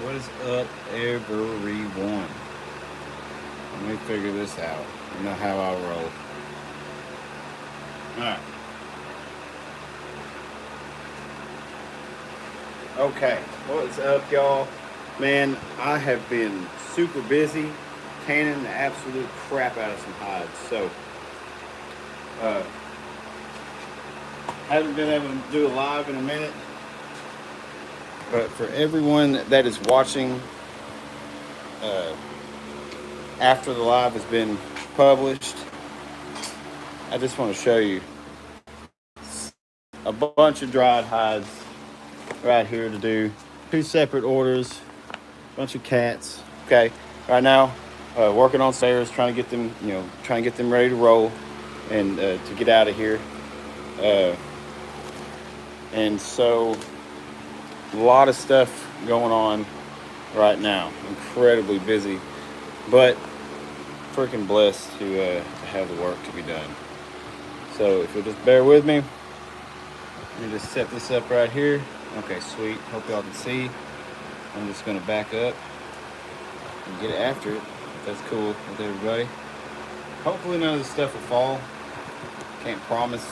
What is up, everyone? Let me figure this out. You know how I roll. Alright. Okay. What's up, y'all? Man, I have been super busy tanning the absolute crap out of some hides. So, uh, haven't been able to do a live in a minute. But for everyone that is watching uh, after the live has been published, I just want to show you a bunch of dried hides right here to do. Two separate orders, bunch of cats. Okay, right now working on spares, trying to get them, trying to get them ready to roll and to get out of here. And so a lot of stuff going on right now. Incredibly busy, but freaking blessed to have the work to be done. So if you'll just bear with me, let me just set this up right here. Okay, sweet. Hope y'all can see. I'm just gonna back up and get after it. That's cool with everybody. Hopefully none of this stuff will fall. Can't promise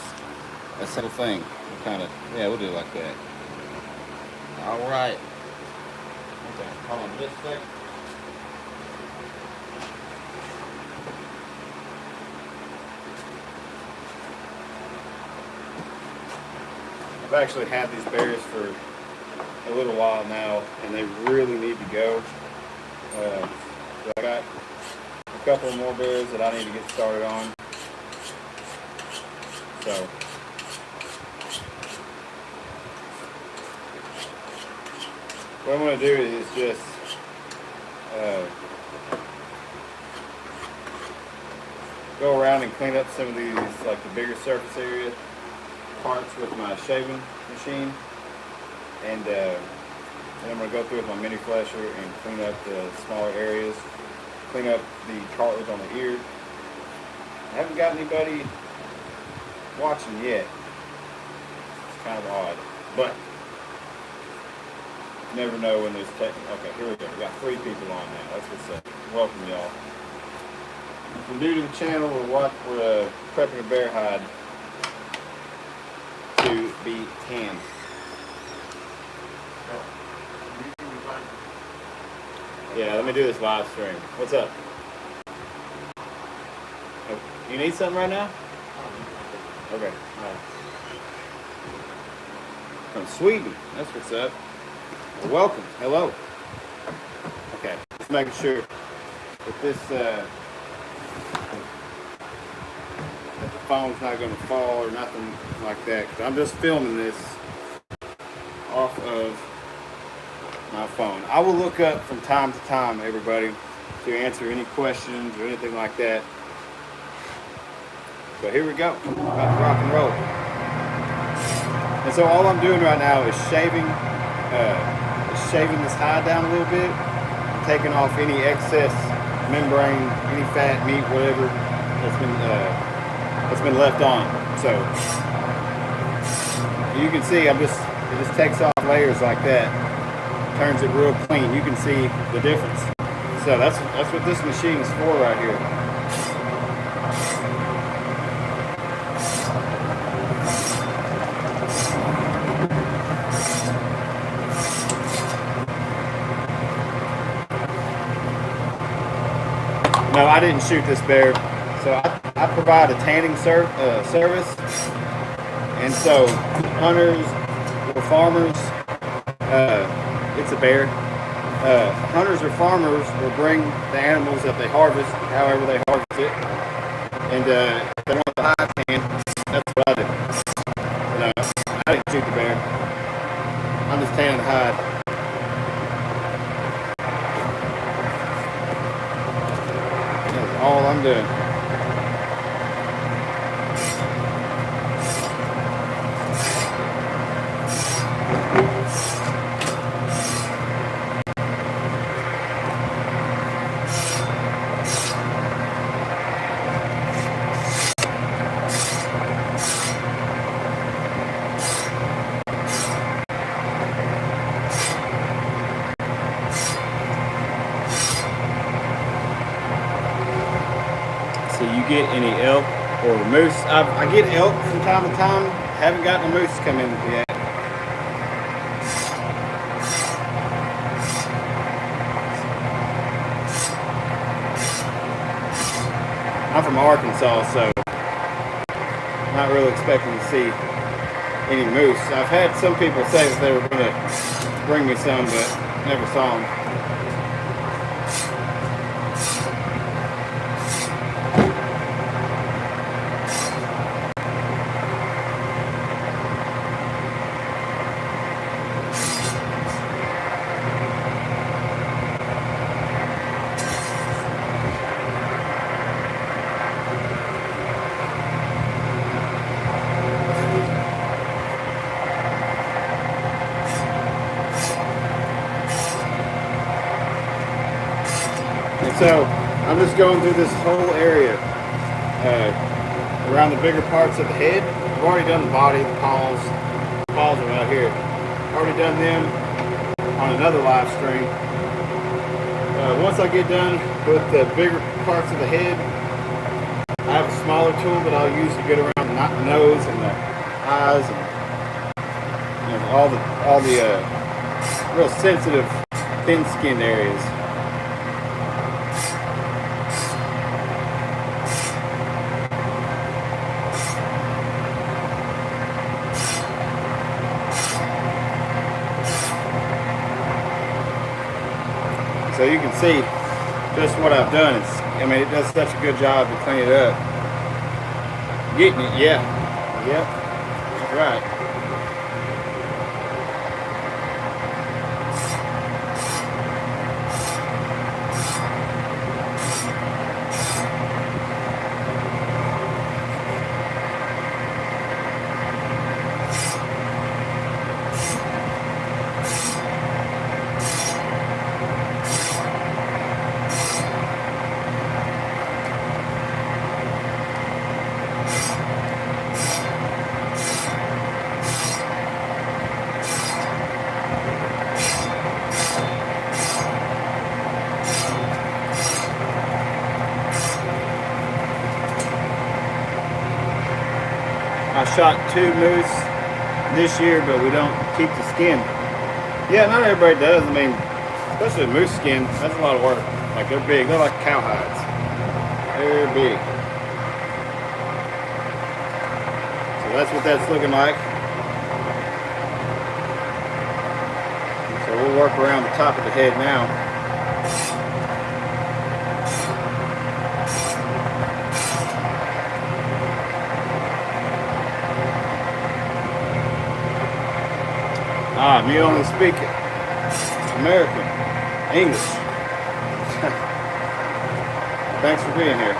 a single thing. We'll do it like that. All right. Okay, hold on just a second. I've actually had these bears for a little while now, and they really need to go. So I got a couple more bears that I need to get started on. So what I'm going to do is just go around and clean up some of these, like the bigger surface area parts with my shaving machine, and then I'm going to go through with my mini flesher and clean up the smaller areas, clean up the cartilage on the ear. I haven't got anybody watching yet. It's kind of odd, but you never know when there's okay, here we go. We got 3 people on now. That's what's up. Welcome, y'all. If you're new to the channel, we're prepping a bear hide to be tanned. Yeah, let me do this live stream. What's up? Oh, you need something right now? Okay. All right. From Sweden. That's what's up. Well, welcome. Hello. Okay. Just making sure that that the phone's not going to fall or nothing like that. Because I'm just filming this off of my phone. I will look up from time to time, everybody, to answer any questions or anything like that. So here we go. About to rock and roll. And so all I'm doing right now is shaving this hide down a little bit, and taking off any excess membrane, any fat, meat, whatever that's been left on. So you can see it just takes off layers like that, turns it real clean. You can see the difference. So that's what this machine is for right here. No, I didn't shoot this bear. So I provide a tanning service, and so hunters or farmers, it's a bear. Hunters or farmers will bring the animals that they harvest, however they harvest it, and if they want the hide tan, that's what I do. No, I didn't shoot the bear. I'm just tanning the hide. That's all I'm doing. get any elk or moose. I get elk from time to time. Haven't gotten a moose come in yet. I'm from Arkansas, so not really expecting to see any moose. I've had some people say that they were going to bring me some, but never saw them. So I'm just going through this whole area around the bigger parts of the head. I've already done the body, the paws. The paws are out here. I've already done them on another live stream. Once I get done with the bigger parts of the head, I have a smaller tool that I'll use to get around the nose and the eyes and all the real sensitive, thin-skinned areas. So you can see just what I've done. It does such a good job to clean it up. Getting it, yeah. Yep, that's right. I shot 2 moose this year, but we don't keep the skin. Yeah, not everybody does. I mean, especially the moose skin, that's a lot of work. Like, they're big. They're like cow hides. They're big. So that's what that's looking like. So we'll work around the top of the head now. You only speak American, English. Thanks for being here.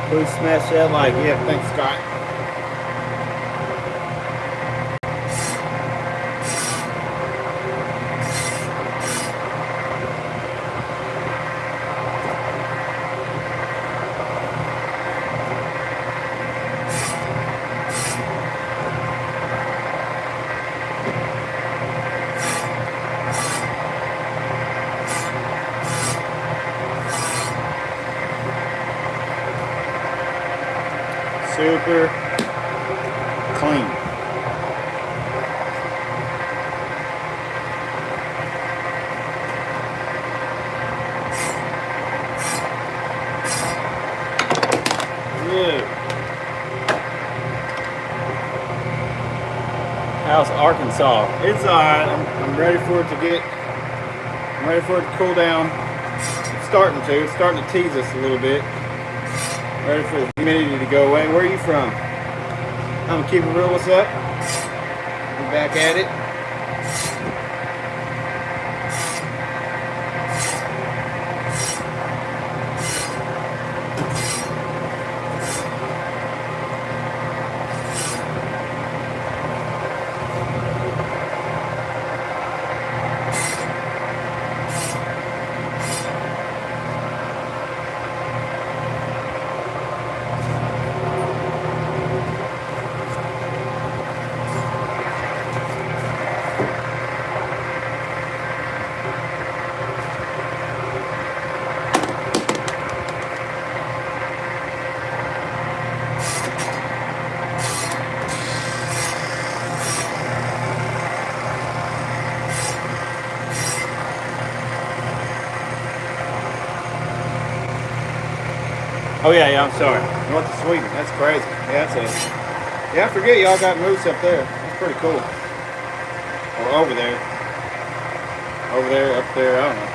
Please smash that like. Yeah, thanks, Scott. Super clean. Good. How's Arkansas? It's alright. I'm ready for it to I'm ready for it to cool down. It's starting to tease us a little bit. Ready for the humidity to go away. Where are you from? I'm gonna keep it real. What's up? We're back at it. Oh yeah, I'm sorry. North of Sweden. That's crazy. Yeah, that's it. Yeah, I forget y'all got moose up there. That's pretty cool. Or over there. Over there, up there, I don't know.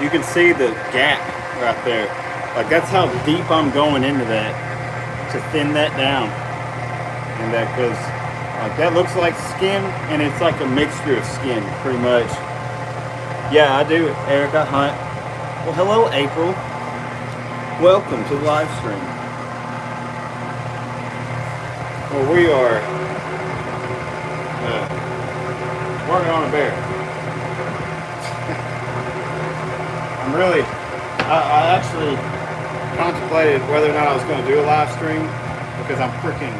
You can see the gap right there. Like that's how deep I'm going into that to thin that down. And that because that looks like skin and it's like a mixture of skin pretty much. Yeah, I do, Eric, I hunt. Well, hello, April. Welcome to the live stream. Well, we are working on a bear. I actually contemplated whether or not I was going to do a live stream because I'm freaking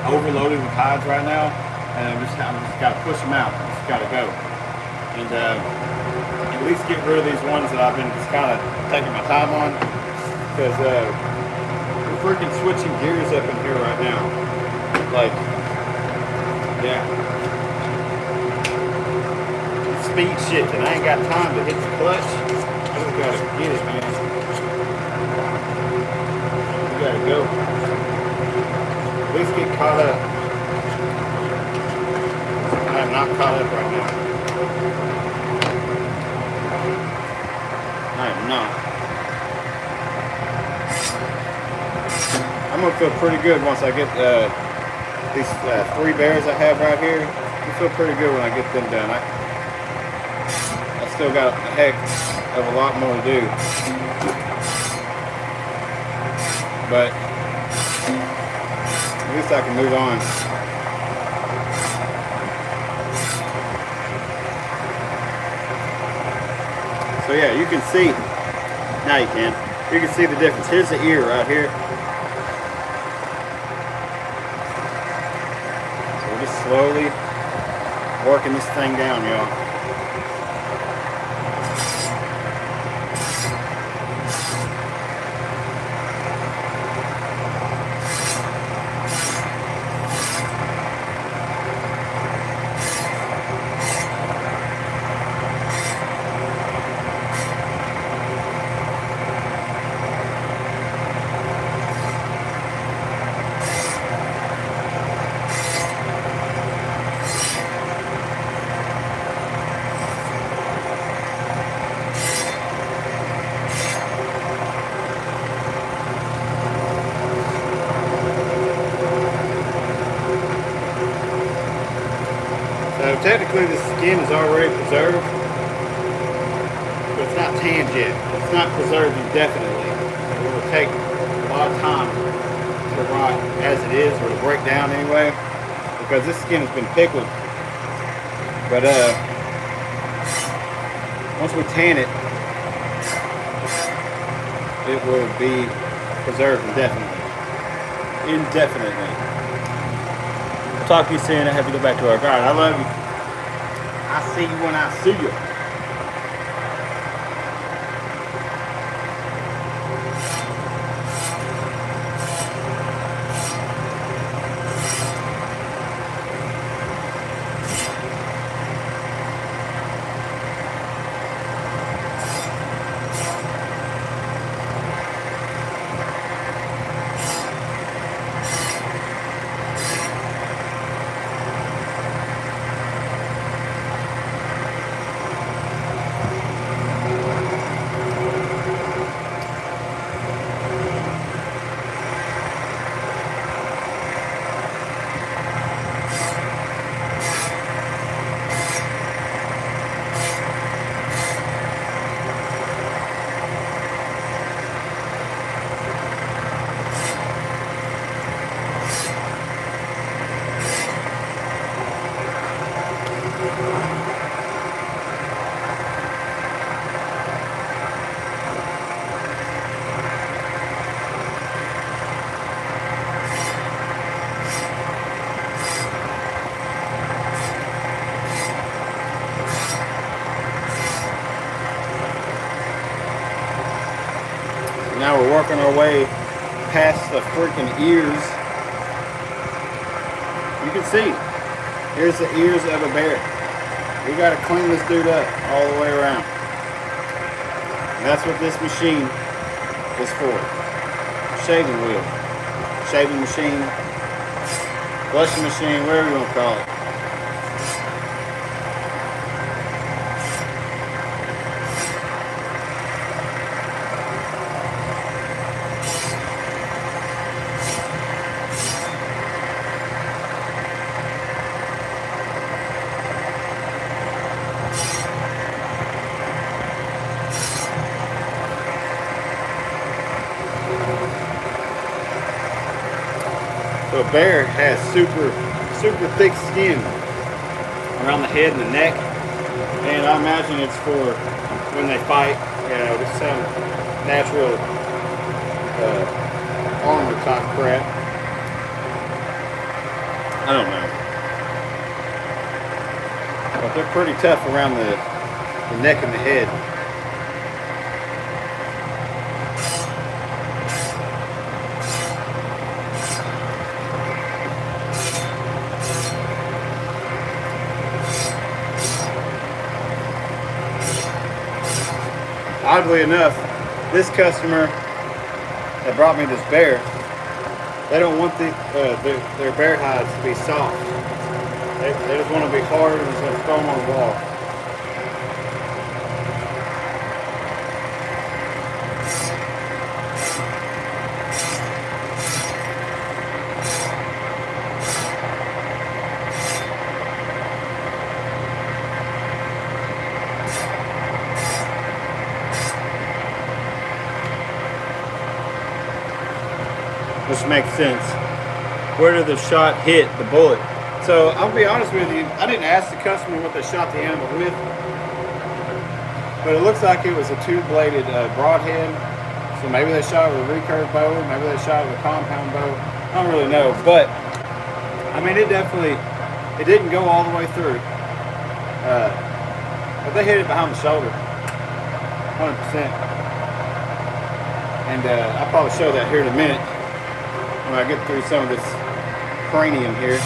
overloaded with hides right now, and I'm just got to push them out. I just got to go, and at least get rid of these ones that I've been just kind of taking my time on because we're freaking switching gears up in here right now. Like, yeah. Speed shifting. I ain't got time to hit the clutch. I just gotta get it, man. We gotta go. At least get caught up. I am not caught up right now. I am not. I'm gonna feel pretty good once I get these 3 bears I have right here. I feel pretty good when I get them done. I still got a heck of a lot more to do, but at least I can move on. So yeah, you can see, now you can see the difference. Here's the ear right here. So we're just slowly working this thing down, y'all. Technically the skin is already preserved, but it's not tanned yet. It's not preserved indefinitely. It will take a lot of time to rot as it is, or to break down anyway, because this skin has been pickled. But once we tan it, it will be preserved indefinitely. I'll talk to you soon. I have to go back to work. All right, I love you. I see you when I see you. Now we're working our way past the freaking ears. You can see, here's the ears of a bear. We gotta clean this dude up all the way around. And that's what this machine is for. Shaving wheel, shaving machine, brushing machine, whatever you want to call it. So a bear has super thick skin around the head and the neck, and I imagine it's for when they fight. You know, just some natural armor type crap. I don't know, but they're pretty tough around the neck and the head. Oddly enough, this customer that brought me this bear, they don't want their bear hides to be soft. They just want to be hard and just throw them on the wall. Which makes sense. Where did the shot hit the bullet? So I'll be honest with you, I didn't ask the customer what they shot the animal with, but it looks like it was a two-bladed broadhead. So maybe they shot it with a recurve bow, maybe they shot it with a compound bow. I don't really know, but I mean, it didn't go all the way through. But they hit it behind the shoulder, 100%. And I'll probably show that here in a minute when I get through some of this cranium here.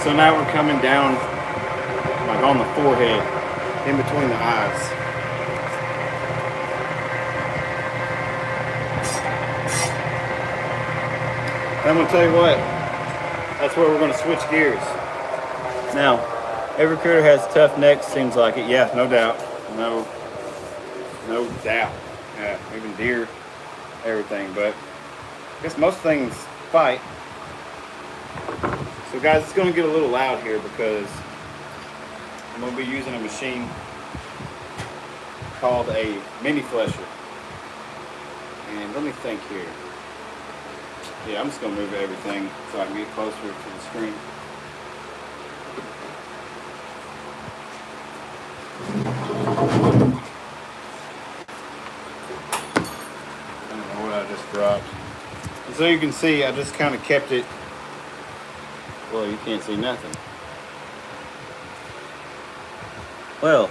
So now we're coming down, like on the forehead, in between the eyes. And I'm going to tell you what, that's where we're going to switch gears. Now, every critter has tough necks, seems like it. Yeah, no doubt. No doubt. Yeah, even deer, everything. But I guess most things fight. So guys, it's going to get a little loud here because I'm going to be using a machine called a mini flesher. And let me think here. Yeah, I'm just going to move everything so I can get closer to the screen. I don't know what I just dropped. And so you can see, I just kind of kept it. Well, you can't see nothing. Well,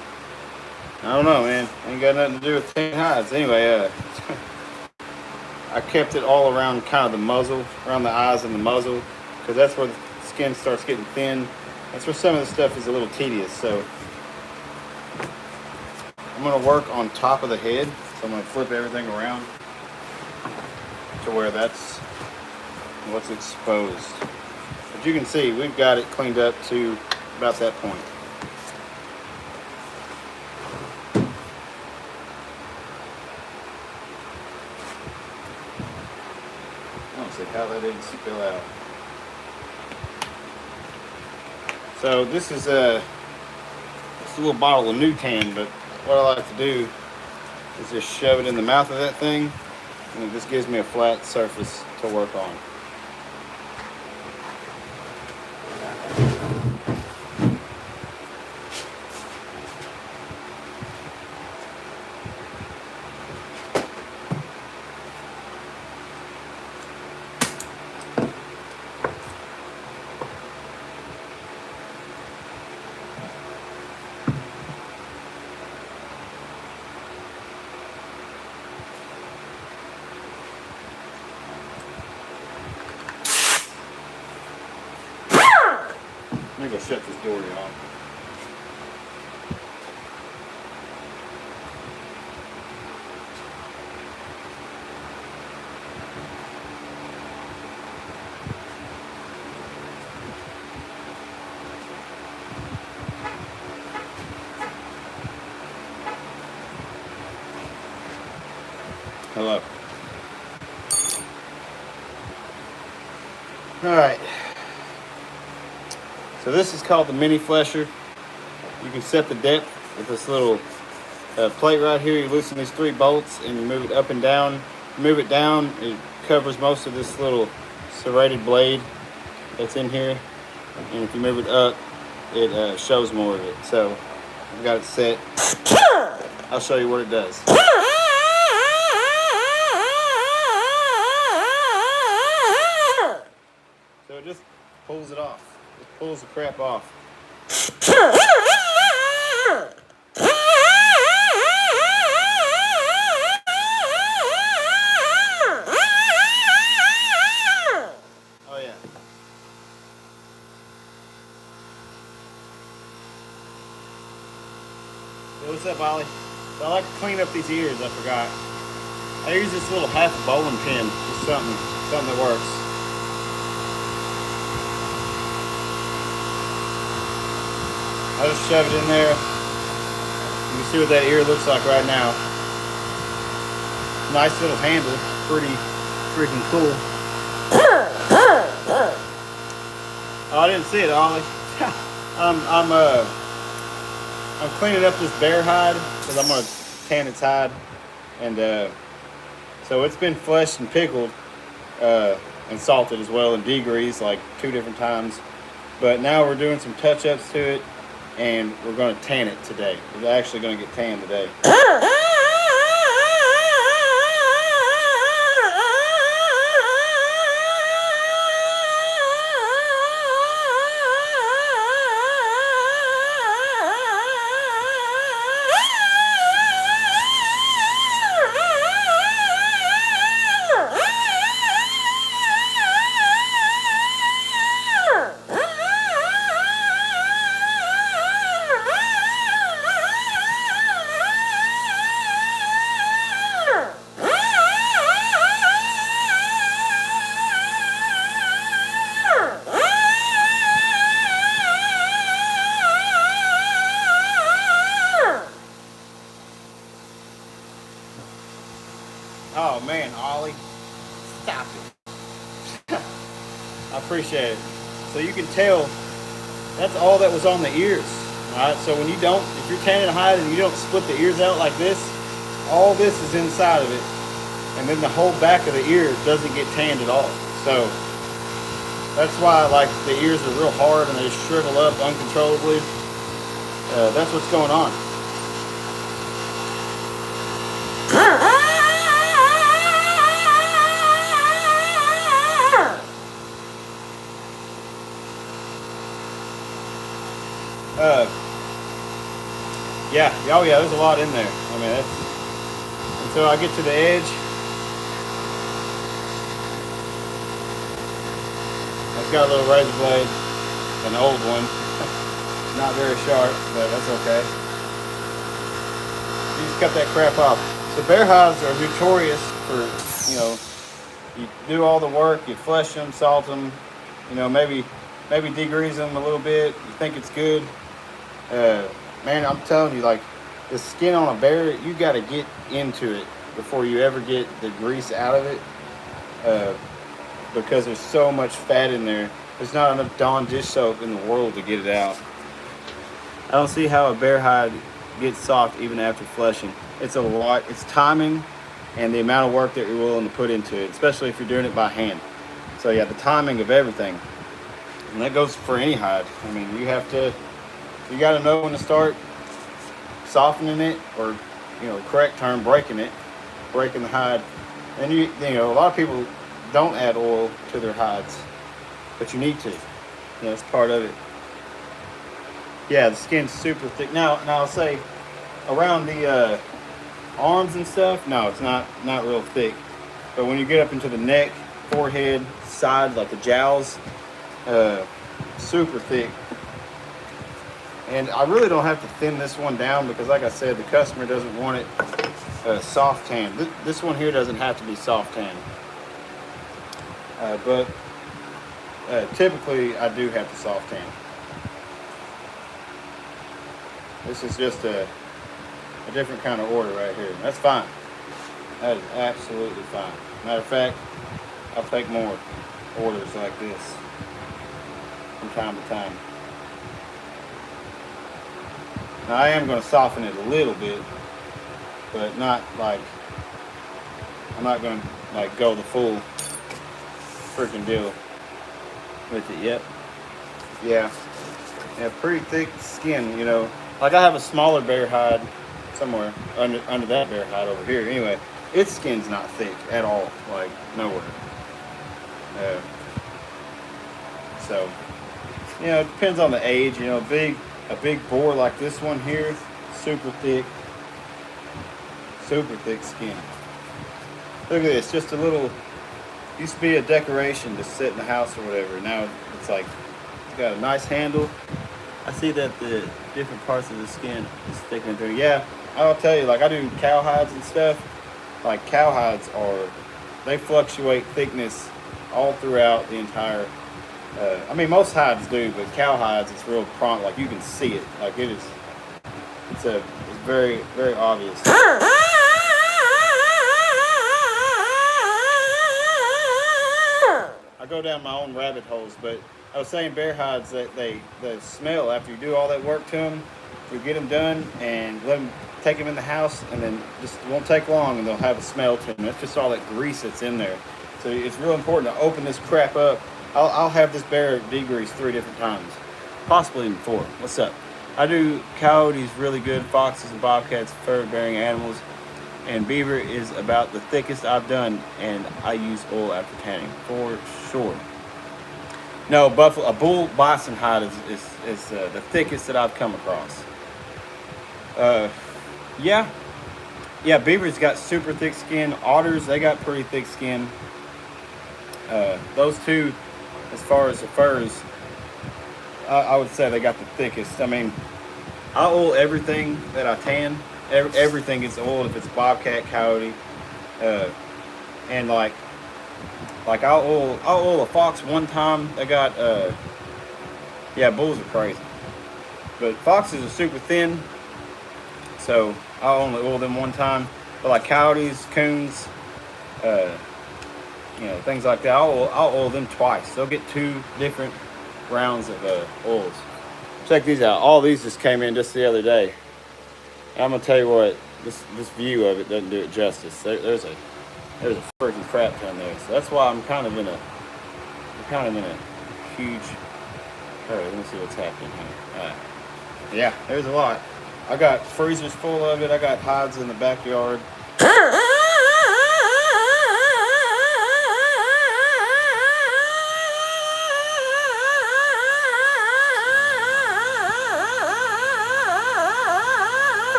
I don't know, man. Ain't got nothing to do with tan hides. Anyway, I kept it all around kind of the muzzle, around the eyes and the muzzle, because that's where the skin starts getting thin. That's where some of the stuff is a little tedious. So I'm going to work on top of the head. So I'm going to flip everything around to where that's what's exposed. But you can see we've got it cleaned up to about that point. I don't see how that didn't spill out. So this is just a little bottle of new tan, but what I like to do is just shove it in the mouth of that thing, and it just gives me a flat surface to work on. Let me go shut this door down. Hello. All right. So this is called the mini flesher. You can set the depth with this little plate right here. You loosen these 3 bolts and you move it up and down. Move it down, it covers most of this little serrated blade that's in here. And if you move it up, it shows more of it. So I've got it set. I'll show you what it does. So it just pulls it off. It pulls the crap off. Oh yeah. Hey, what's up, Ollie? So I like to clean up these ears, I forgot. I use this little half bowling pin, just something that works. I just shove it in there. You can see what that ear looks like right now. Nice little handle, pretty freaking cool. Oh, I didn't see it, Ollie. I'm cleaning up this bear hide because I'm gonna tan its hide, and so it's been fleshed and pickled and salted as well and degreased like 2 different times. But now we're doing some touch-ups to it, and we're going to tan it today. We're actually going to get tanned today. Oh man, Ollie, stop it. I appreciate it. So you can tell that's all that was on the ears. Alright, so when you don't, if you're tanning a hide and you don't split the ears out like this, all this is inside of it. And then the whole back of the ear doesn't get tanned at all. So that's why like the ears are real hard and they just shrivel up uncontrollably. That's what's going on. Oh yeah, there's a lot in there. I mean, that's, until I get to the edge. I've got a little razor blade, an old one, not very sharp, but that's okay. You just cut that crap off. So bear hides are notorious for, you know, you do all the work, you flesh them, salt them, you know, maybe degrease them a little bit. You think it's good. Man, I'm telling you, like, the skin on a bear, you got to get into it before you ever get the grease out of it, because there's so much fat in there There's not enough Dawn dish soap in the world to get it out. I don't see how a bear hide gets soft even after fleshing. It's a lot. It's timing and the amount of work that you're willing to put into it, especially if you're doing it by hand. So yeah, the timing of everything. And that goes for any hide. I mean, you got to know when to start softening it, or, correct term, breaking the hide. And you know, a lot of people don't add oil to their hides, but you need to. It's part of it. Yeah, the skin's super thick. Now I'll say around the arms and stuff, no, it's not real thick. But when you get up into the neck, forehead, side, like the jowls, super thick. And I really don't have to thin this one down because, like I said, the customer doesn't want it soft tan. This one here doesn't have to be soft tan. But typically I do have to soft tan. This is just a different kind of order right here. That's fine. That is absolutely fine. Matter of fact, I'll take more orders like this from time to time. Now I am going to soften it a little bit, but not like, I'm not going to like go the full freaking deal with it yet. Yeah, pretty thick skin, Like I have a smaller bear hide somewhere under that bear hide over here. Anyway, its skin's not thick at all, like nowhere. So, it depends on the age. A big boar like this one here, super thick skin. Look at this, just a little, used to be a decoration to sit in the house or whatever. Now it's like, it's got a nice handle. I see that the different parts of the skin is thickening through. Yeah, I'll tell you, like I do cow hides and stuff. Like cow hides they fluctuate thickness all throughout the entire, most hides do, but cow hides, it's real prompt. Like you can see it. Like it's very, very obvious. I go down my own rabbit holes, but I was saying bear hides, that they smell after you do all that work to them. You get them done and take them in the house, and then just it won't take long and they'll have a smell to them. That's just all that grease that's in there. So it's real important to open this crap up. I'll have this bear degreased 3 different times, possibly even 4. What's up? I do coyotes really good, foxes and bobcats, fur-bearing animals, and beaver is about the thickest I've done, and I use oil after tanning for sure. No, a bull bison hide is the thickest that I've come across. Yeah, beavers got super thick skin. Otters, they got pretty thick skin. Those two, as far as the furs, I would say they got the thickest. I mean, I oil everything that I tan. Everything gets oiled if it's bobcat, coyote, and like I'll oil a fox one time. They got bulls are crazy, but foxes are super thin, so I'll only oil them one time. But like coyotes, coons, things like that, I'll oil them twice. They'll get 2 different rounds of oils. Check these out. All these just came in just the other day. And I'm gonna tell you what, this view of it doesn't do it justice. There's a freaking crap ton there. So that's why I'm kind of in a huge. All right, let me see what's happening here. All right. Yeah, there's a lot. I got freezers full of it. I got hides in the backyard.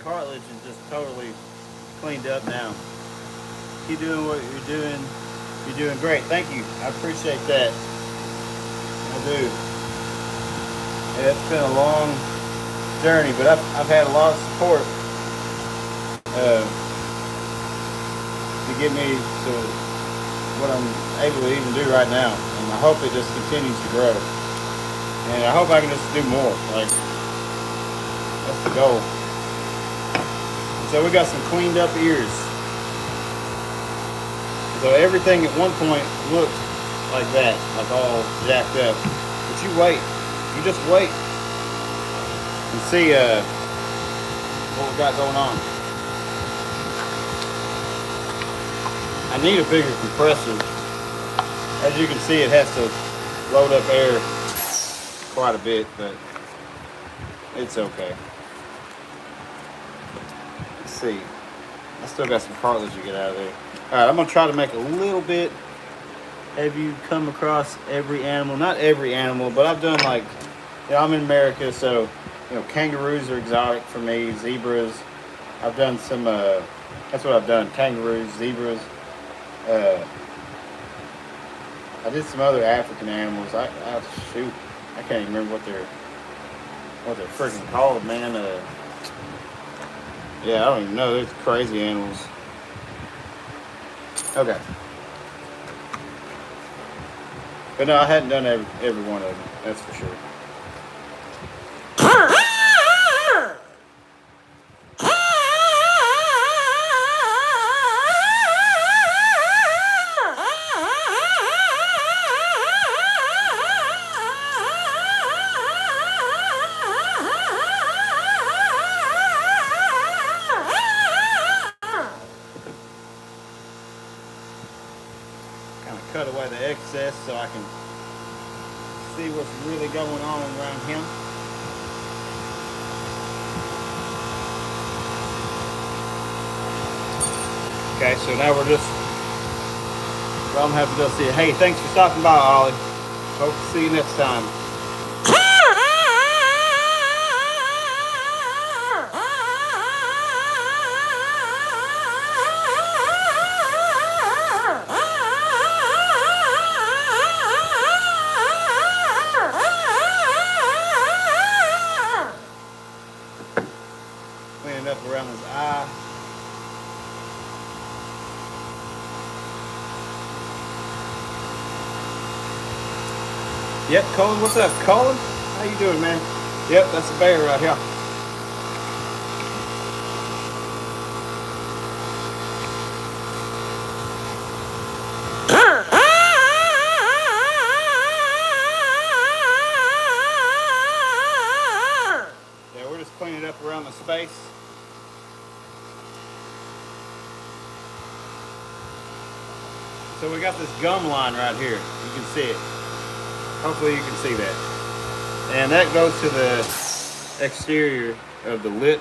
Cartilage is just totally cleaned up now. Keep doing what you're doing. You're doing great. Thank you. I appreciate that. I do. Yeah, it's been a long journey, but I've had a lot of support to get me to what I'm able to even do right now, and I hope it just continues to grow. And I hope I can just do more. Like, that's the goal. So we got some cleaned up ears. So everything at one point looked like that, like all jacked up. But you wait. You just wait and see what we got going on. I need a bigger compressor. As you can see, it has to load up air quite a bit, but it's okay. Let's see. I still got some cartilage to get out of there. Alright, I'm going to try to make a little bit. Have you come across every animal? Not every animal, but I've done like, you know, I'm in America, so, you know, kangaroos are exotic for me, zebras. I've done some, that's what I've done, kangaroos, zebras. I did some other African animals. Shoot, I can't even remember what they're freaking called, man. Yeah, I don't even know. They're crazy animals. Okay. But no, I hadn't done every one of them. That's for sure. Cut away the excess so I can see what's really going on around him. Okay, so now we're just, well, I'm happy to see it. Hey, thanks for stopping by, Ollie. Hope to see you next time. Cleaning up around his eye. Yep, Colin, what's up? Colin? How you doing, man? Yep, that's a bear right here. Yeah, we're just cleaning up around the space. So we got this gum line right here. You can see it. Hopefully you can see that. And that goes to the exterior of the lip,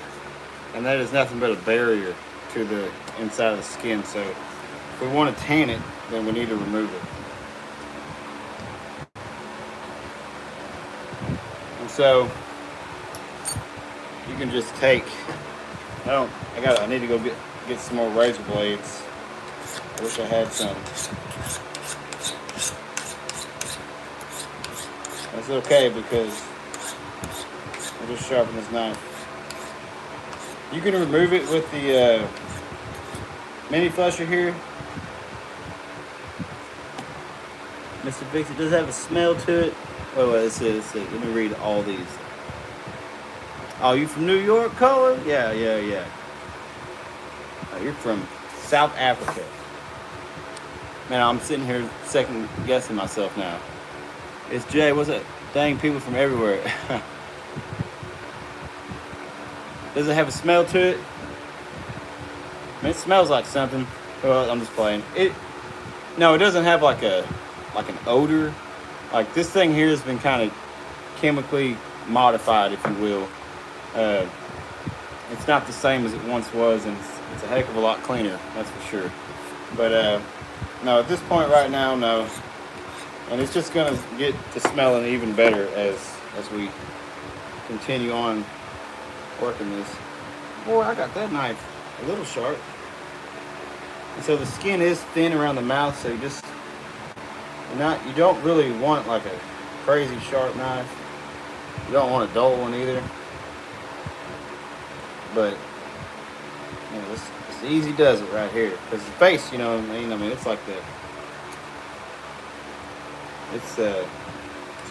and that is nothing but a barrier to the inside of the skin. So if we want to tan it, then we need to remove it. And so you can just take, I need to go get some more razor blades. I wish I had some. That's okay because I'll just sharpen this knife. You can remove it with the mini flusher here. Mr. Fix, it does have a smell to it. Wait, let's see. Let me read all these. Oh, you from New York, Colin? Yeah. Oh, you're from South Africa. Man, I'm sitting here second guessing myself now. It's Jay, what's up? Dang, people from everywhere. Does it have a smell to it? I mean, it smells like something. Well, I'm just playing. No, it doesn't have like an odor. Like this thing here has been kind of chemically modified, if you will. It's not the same as it once was, and it's a heck of a lot cleaner, that's for sure. But no, at this point right now, no. And it's just gonna get to smelling even better as we continue on working this. Boy, I got that knife a little sharp. And so the skin is thin around the mouth, so you don't really want like a crazy sharp knife. You don't want a dull one either. But you know, this easy does it right here. Because the face, you know what I mean? It's like it's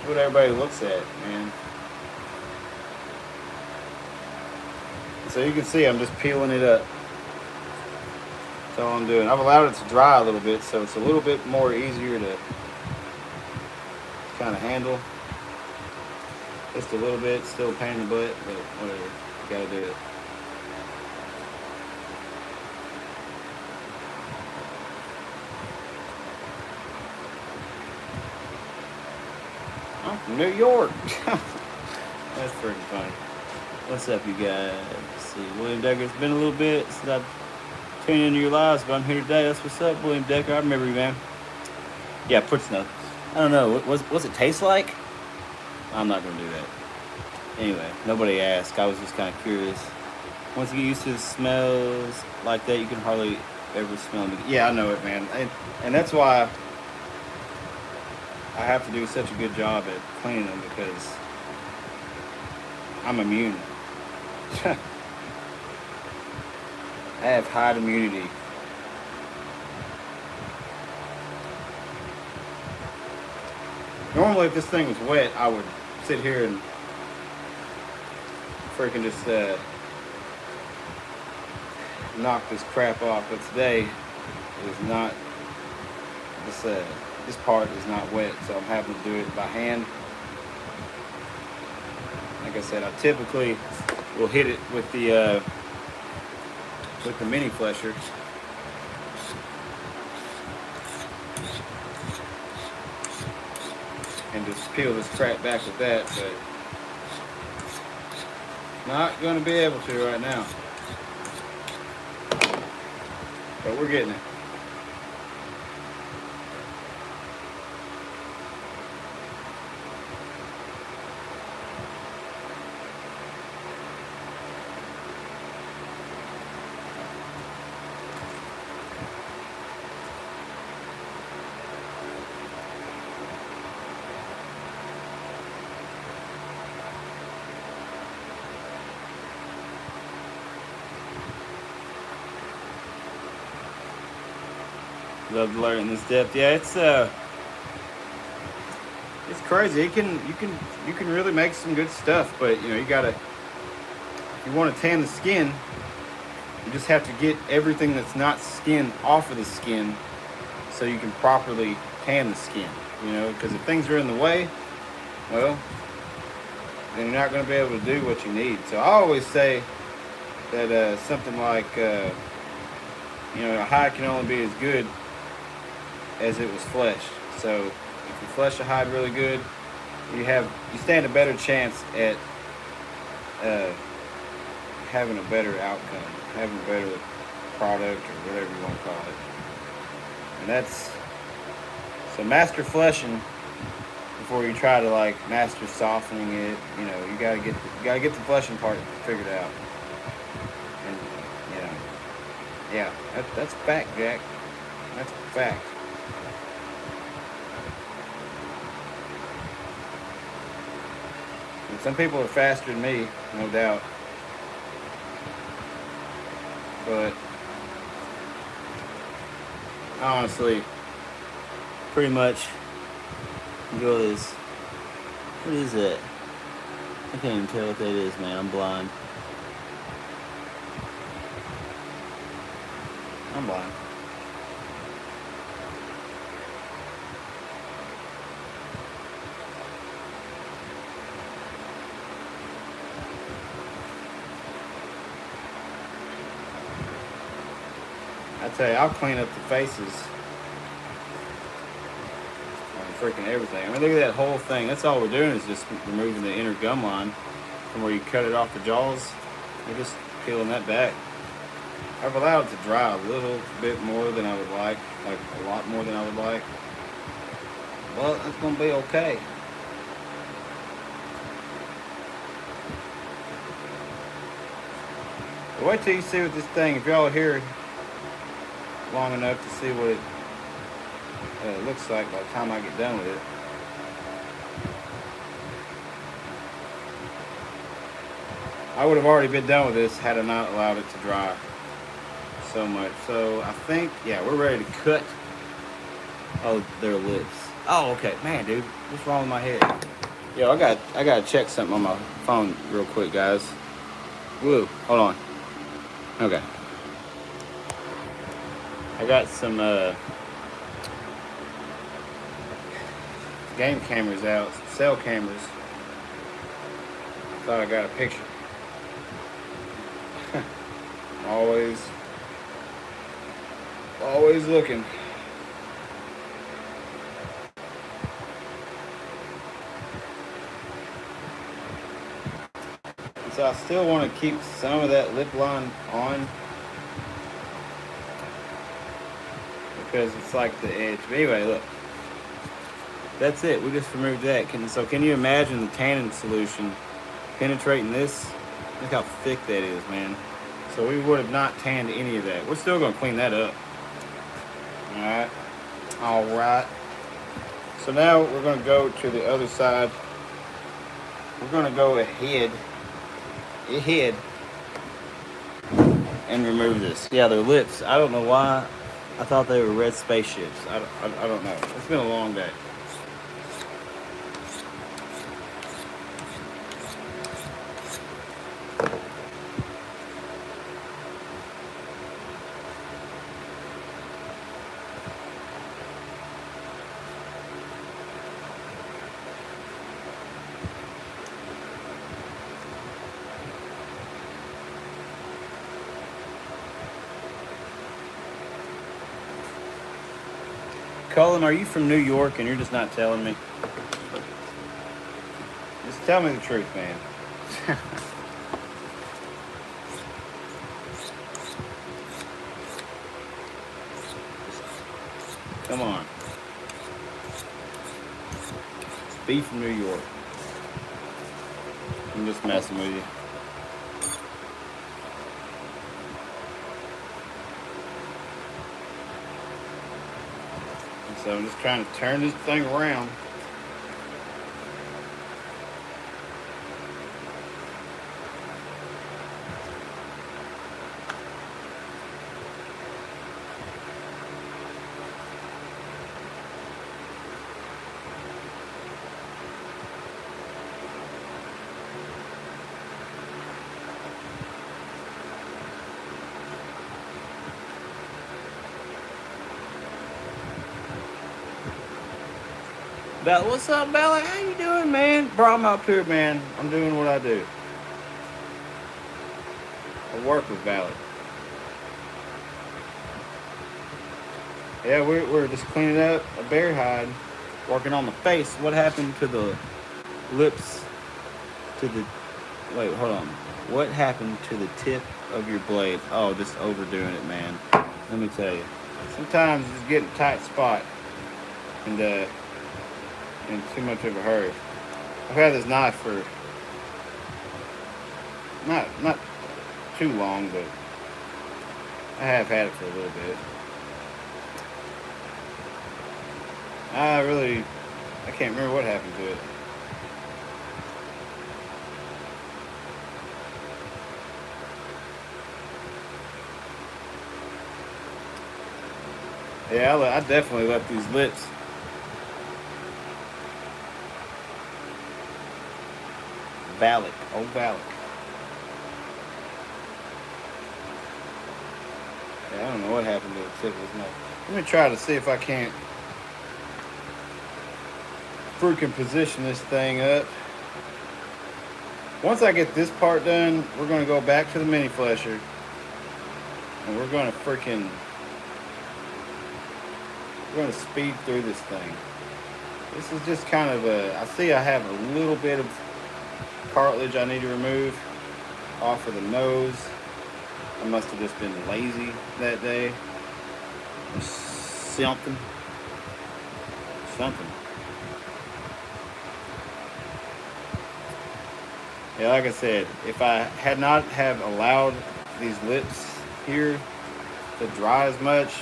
what everybody looks at, man. So you can see I'm just peeling it up. That's all I'm doing. I've allowed it to dry a little bit, so it's a little bit more easier to kind of handle. Just a little bit, still a pain in the butt, but whatever. You gotta do it. I'm from New York. That's pretty funny. What's up, you guys? Let's see, William Decker. It's been a little bit since I've tuned into your lives, but I'm here today. That's what's up, William Decker. I remember you, man. Yeah, put snow. I don't know. What's it taste like? I'm not gonna do that. Anyway, nobody asked. I was just kind of curious. Once you get used to the smells like that, you can hardly ever smell them. Yeah, I know it, man. And that's why I have to do such a good job at cleaning them, because I'm immune. I have high immunity. Normally, if this thing was wet, I would sit here and freaking just knock this crap off. But today is not. This part is not wet, so I'm having to do it by hand. Like I said, I typically will hit it with the mini flesher. And just peel this crap back with that, but not going to be able to right now. But we're getting it. Love learning this depth. Yeah, it's crazy. You can really make some good stuff, but you know, if you want to tan the skin, you just have to get everything that's not skin off of the skin, so you can properly tan the skin. You know, because if things are in the way, well, then you're not going to be able to do what you need. So I always say that something like you know, a hide can only be as good as it was fleshed. So if you flesh a hide really good, you stand a better chance at having a better outcome, having a better product, or whatever you want to call it. And that's so master fleshing before you try to like master softening it. You know, you gotta get the fleshing part figured out. And you know, yeah, that's fact, Jack. That's fact. And some people are faster than me, no doubt. But I honestly pretty much go this. What is that? I can't even tell what that is, man. I'm blind. I'm blind. I tell you, I'll clean up the faces on freaking everything. I mean, look at that whole thing. That's all we're doing is just removing the inner gum line from where you cut it off the jaws. We're just peeling that back. I've allowed it to dry a little bit more than I would like a lot more than I would like. Well, that's going to be okay. But wait till you see what this thing, if y'all are here long enough to see what it looks like by the time I get done with it. I would have already been done with this had I not allowed it to dry so much. So I think, yeah, we're ready to cut. Oh, their lips. Oh, okay. Man, dude, what's wrong with my head? Yo, I gotta check something on my phone real quick, guys. Woo, hold on. Okay. I got some game cameras out, some cell cameras. Thought I got a picture. always looking. So I still want to keep some of that lip line on because it's like the edge. But anyway, look. That's it. We just removed that. Can you imagine the tannin solution penetrating this? Look how thick that is, man. So we would have not tanned any of that. We're still going to clean that up. Alright. Alright. So now we're going to go to the other side. We're going to go ahead and remove this. Yeah, their lips. I don't know why. I thought they were red spaceships. I don't know. It's been a long day. Cullen, are you from New York and you're just not telling me? Just tell me the truth, man. Come on. Just be from New York. I'm just messing with you. So I'm just trying to turn this thing around. What's up, Byler? How you doing, man? Bro, I'm up here, man. I'm doing what I do. I work with Byler. Yeah, we're just cleaning up a bear hide, working on the face. What happened to the lips? Wait, hold on. What happened to the tip of your blade? Oh, just overdoing it, man. Let me tell you. Sometimes just getting a tight spot and in too much of a hurry. I've had this knife for not too long, but I have had it for a little bit. I can't remember what happened to it. Yeah, I definitely left these lips. Valak. Oh, Valak. Yeah, I don't know what happened to the tip of his nose. Let me try to see if I can't freaking position this thing up. Once I get this part done, we're going to go back to the mini flesher. And we're going to speed through this thing. This is just kind of I see I have a little bit of cartilage I need to remove off of the nose. I must have just been lazy that day. Or something. Yeah, like I said, if I had not have allowed these lips here to dry as much,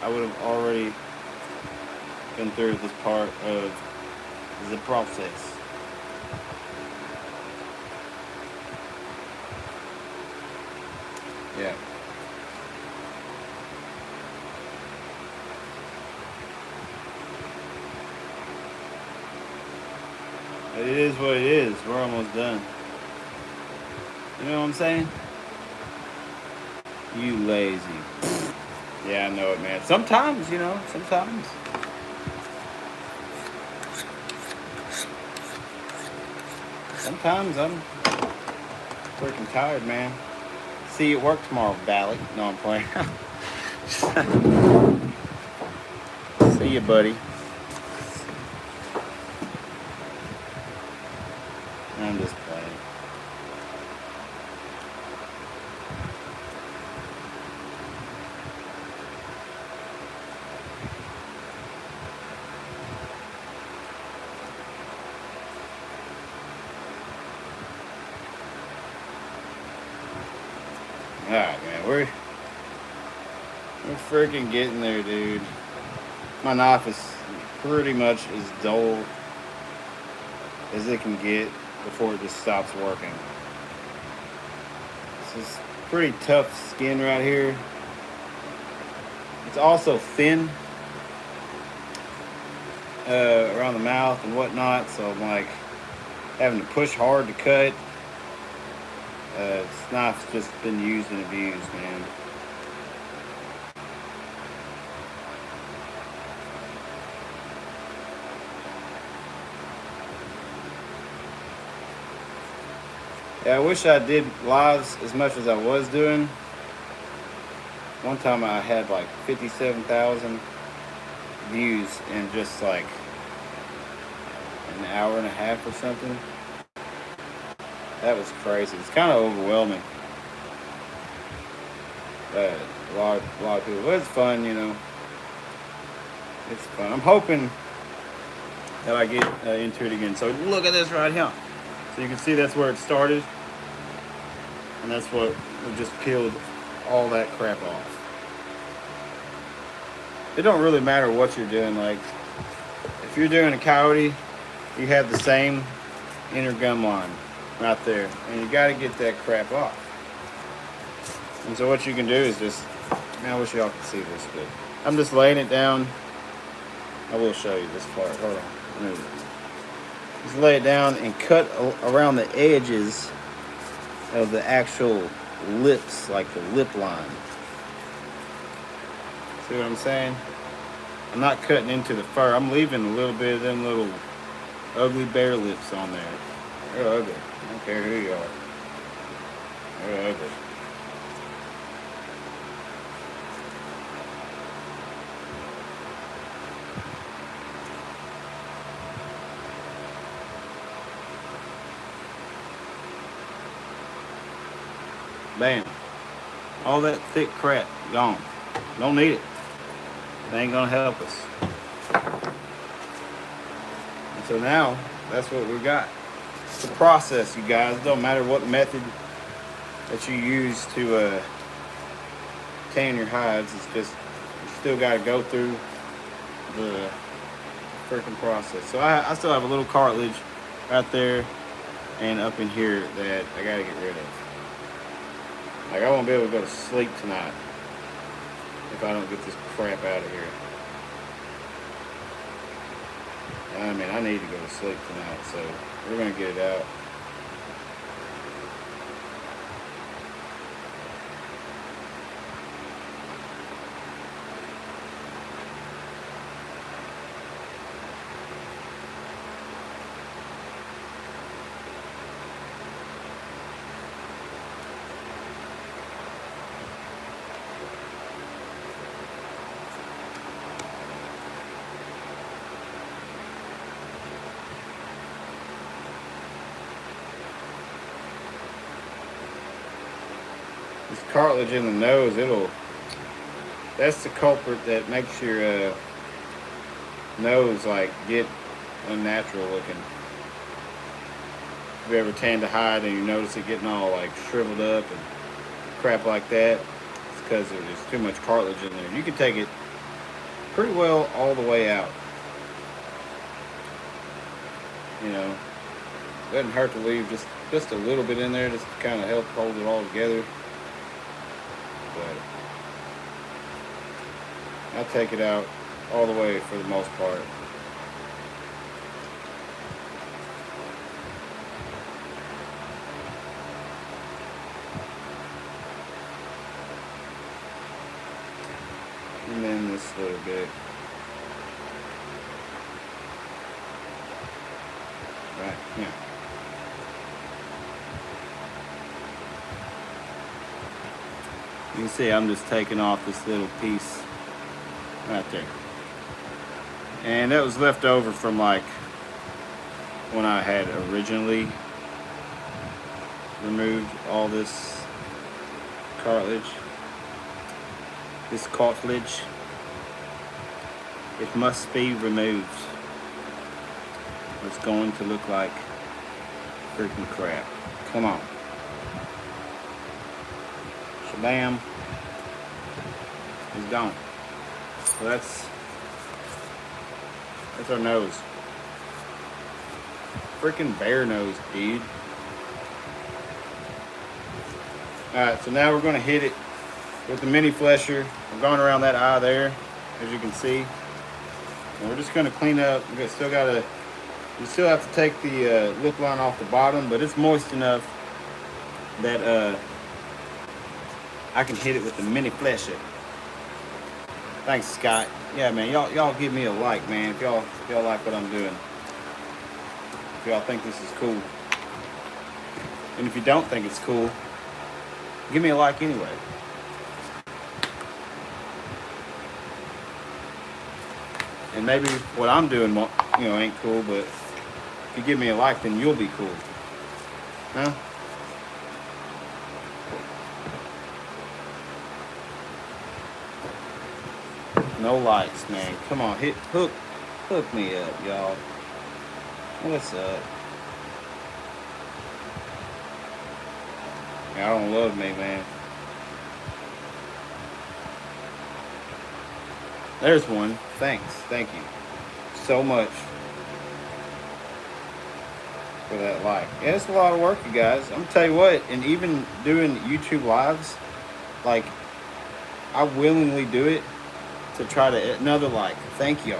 I would have already been through this part of the process. Yeah. It is what it is. We're almost done. You know what I'm saying? You lazy. Yeah, I know it, man. Sometimes, you know, sometimes. Sometimes I'm freaking tired, man. See you at work tomorrow, Valley. No, I'm playing. See you, buddy. I'm just playing. Alright, man. We're freaking getting there, dude. My knife is pretty much as dull as it can get before it just stops working. This is pretty tough skin right here. It's also thin around the mouth and whatnot, so I'm like having to push hard to cut. This knife's just been used and abused, man. Yeah, I wish I did lives as much as I was doing. One time I had like 57,000 views in just like an hour and a half or something. That was crazy. It's kind of overwhelming. But a lot of people. But it's fun, you know. It's fun. I'm hoping that I get into it again. So look at this right here. So you can see that's where it started. And that's what we just peeled all that crap off. It don't really matter what you're doing. Like, if you're doing a coyote, you have the same inner gum line right there. And you got to get that crap off. And so what you can do is just, man, I wish y'all could see this, but I'm just laying it down. I will show you this part. Hold on. Just lay it down and cut around the edges of the actual lips, like the lip line. See what I'm saying? I'm not cutting into the fur. I'm leaving a little bit of them little ugly bear lips on there. They're ugly. I don't care who you are. They're ugly. Bam. All that thick crap gone. Don't need it. It ain't gonna help us. And so now, that's what we got. It's a process, you guys. It don't matter what method that you use to tan your hides. It's just, you still gotta go through the freaking process. So I still have a little cartilage right there and up in here that I gotta get rid of. Like, I won't be able to go to sleep tonight if I don't get this crap out of here. I mean, I need to go to sleep tonight, so we're going to get it out. This cartilage in the nose, that's the culprit that makes your nose like get unnatural looking. If you ever tanned a hide and you notice it getting all like shriveled up and crap like that, it's because there's too much cartilage in there. You can take it pretty well all the way out. You know, doesn't hurt to leave just a little bit in there just to kind of help hold it all together. but I'll take it out all the way for the most part. And then this little bit. Right, yeah. You can see I'm just taking off this little piece right there. And that was left over from like when I had originally removed all this cartilage. This cartilage, it must be removed. It's going to look like freaking crap. Come on. Shabam. It's gone. So that's our nose. Freaking bear nose, dude. Alright, so now we're going to hit it with the mini flesher. I'm going around that eye there, as you can see. And we're just going to clean up. You still have to take the lip line off the bottom, but it's moist enough that I can hit it with the mini flesher. Thanks, Scott. Yeah, man, y'all give me a like, man, if y'all like what I'm doing. If y'all think this is cool. And if you don't think it's cool, give me a like anyway. And maybe what I'm doing, ain't cool, but if you give me a like, then you'll be cool. Huh? No likes, man. Come on, hook me up, y'all. What's up? Y'all don't love me, man. There's one. Thanks. Thank you so much for that like. Yeah, it's a lot of work, you guys. I'm gonna tell you what, and even doing YouTube lives, like, I willingly do it to try to another like. Thank y'all.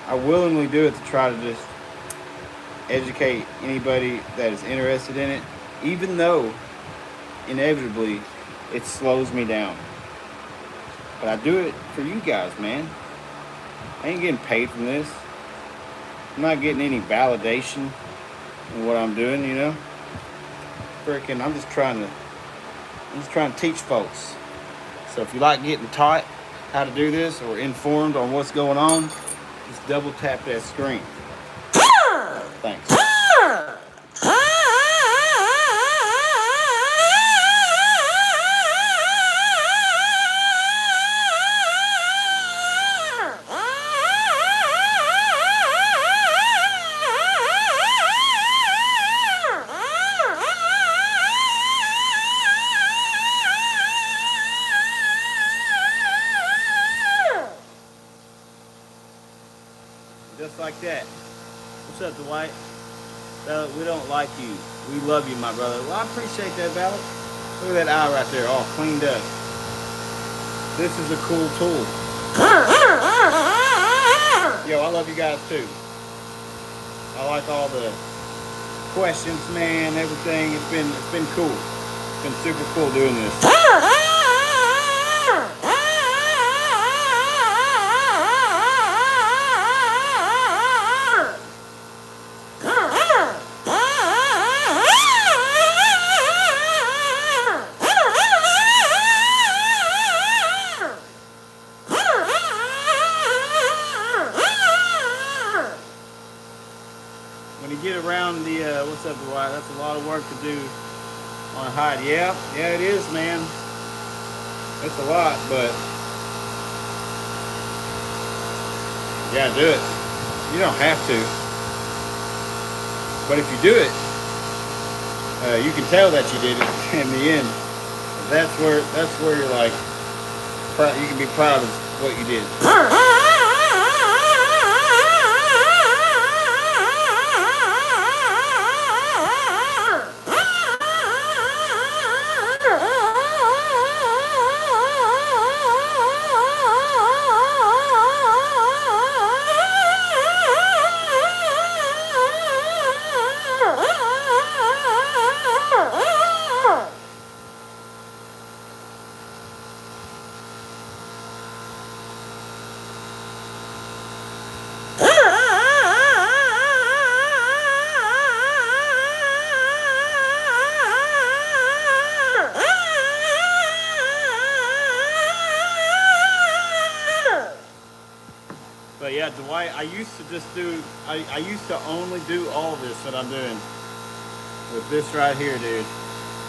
I willingly do it to try to just educate anybody that is interested in it, even though inevitably it slows me down. But I do it for you guys, man. I ain't getting paid from this. I'm not getting any validation in what I'm doing, you know. Freaking, I'm just trying to teach folks. So if you like getting taught how to do this or informed on what's going on, just double tap that screen. Thanks. Just like that. What's up, Dwight? Ballard, we don't like you. We love you, my brother. Well, I appreciate that, Ballard. Look at that eye right there, all cleaned up. This is a cool tool. Yo, I love you guys too. I like all the questions, man, everything. It's been cool. It's been super cool doing this. When you get around the, what's up, Dwight? That's a lot of work to do on a hide. Yeah, it is, man. It's a lot, but you gotta do it. You don't have to, but if you do it, you can tell that you did it in the end. That's where you're like, you can be proud of what you did. used to just do, I used to only do all this that I'm doing with this right here, dude.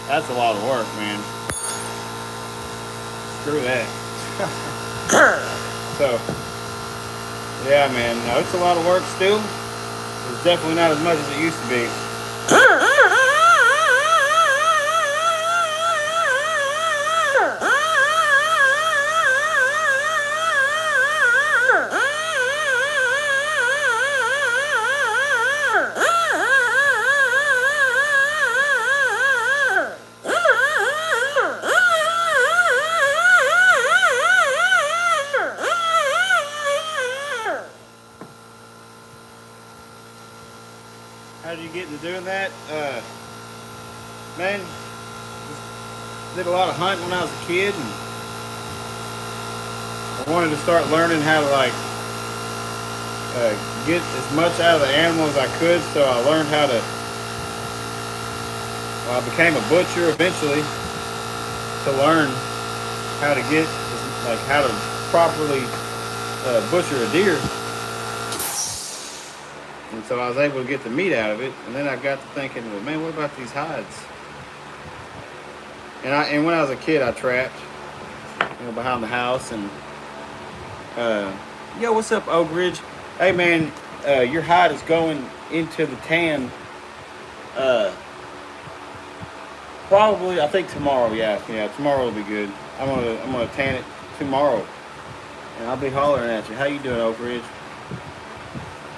That's a lot of work, man. Screw that. So, yeah, man, no, it's a lot of work still. It's definitely not as much as it used to be. How did you get into doing that? Man, did a lot of hunting when I was a kid, and I wanted to start learning how to like get as much out of the animal as I could. So I learned how to. Well, I became a butcher eventually to learn how to get like how to properly butcher a deer. And so I was able to get the meat out of it, and then I got to thinking, well, man, what about these hides? And when I was a kid, I trapped, behind the house, and yo, what's up, Oak Ridge? Hey, man, your hide is going into the tan. Probably, I think tomorrow. Yeah, tomorrow will be good. I'm gonna tan it tomorrow, and I'll be hollering at you. How you doing, Oak Ridge?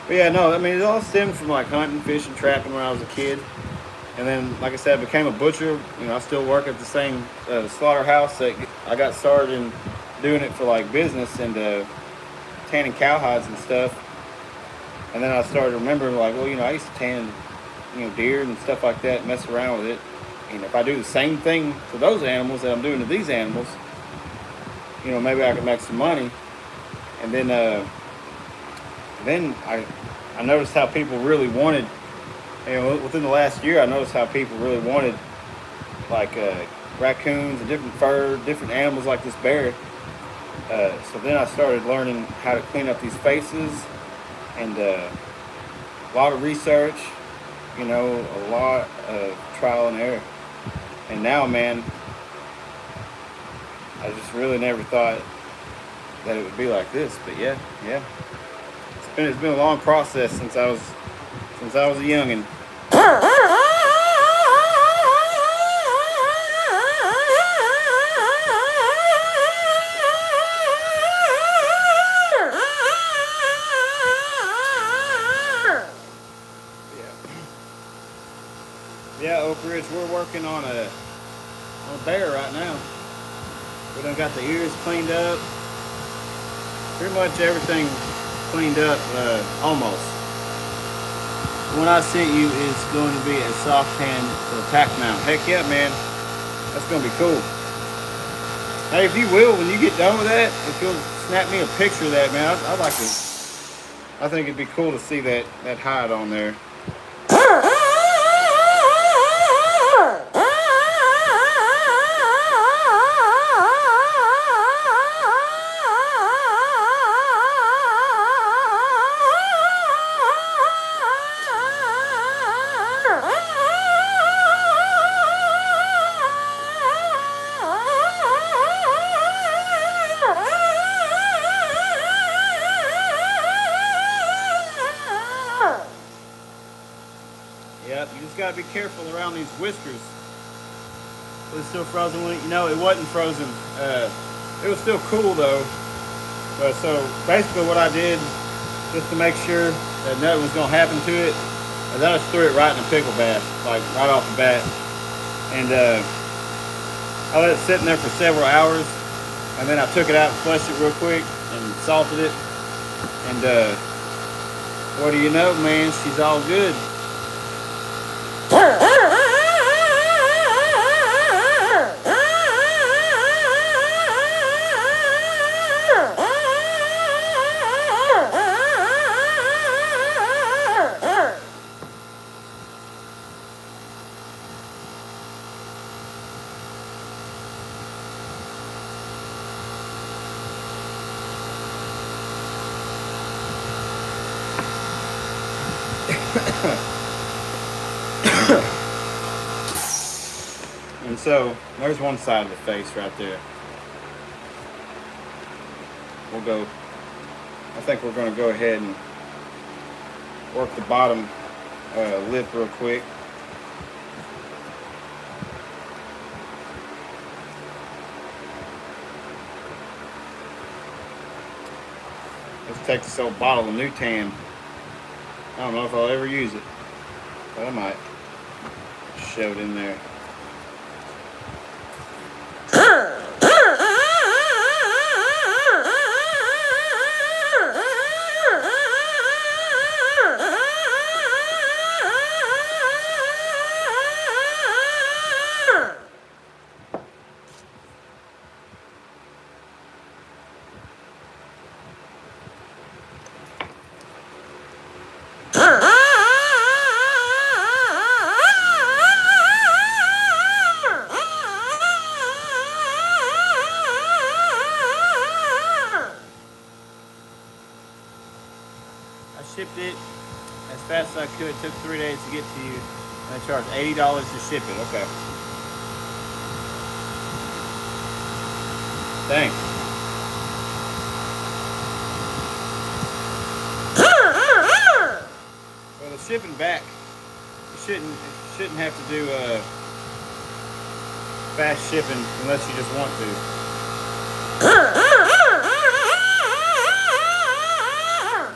But yeah, no, I mean, it all stemmed from like hunting, fishing, trapping when I was a kid. And then, like I said, I became a butcher. I still work at the same slaughterhouse that I got started in doing it for like business and tanning cowhides and stuff. And then I started remembering like, well, I used to tan, deer and stuff like that, mess around with it. And if I do the same thing to those animals that I'm doing to these animals, maybe I can make some money. And then I noticed how people really wanted, within the last year, I noticed how people really wanted like raccoons and different fur, different animals like this bear. So then I started learning how to clean up these faces, and a lot of research, a lot of trial and error. And now, man, I just really never thought that it would be like this. But yeah. It's been a long process since I was a youngin'. Yeah, Oak Ridge, we're working on a bear right now. We done got the ears cleaned up. Pretty much everything cleaned up, almost. When I sent you is going to be a soft tan for a pack mount. Heck yeah, man. That's going to be cool. Hey, if you will, when you get done with that, if you'll snap me a picture of that, man, I'd like to. I think it'd be cool to see that hide on there. Yep, you just gotta be careful around these whiskers. It was still frozen when it wasn't frozen. It was still cool though. So basically what I did, just to make sure that nothing was gonna happen to it, is I just threw it right in a pickle bath, like right off the bat. And I let it sit in there for several hours, and then I took it out and flushed it real quick and salted it. And what do you know, man, she's all good. And so there's one side of the face right there. I think we're going to go ahead and work the bottom lip real quick. Let's take this old bottle of New Tan. I don't know if I'll ever use it, but I might shove it in there. Shipped it as fast as I could. It took 3 days to get to you, and I charged $80 to ship it. Okay. Thanks. Well, the shipping back, you shouldn't have to do fast shipping unless you just want to.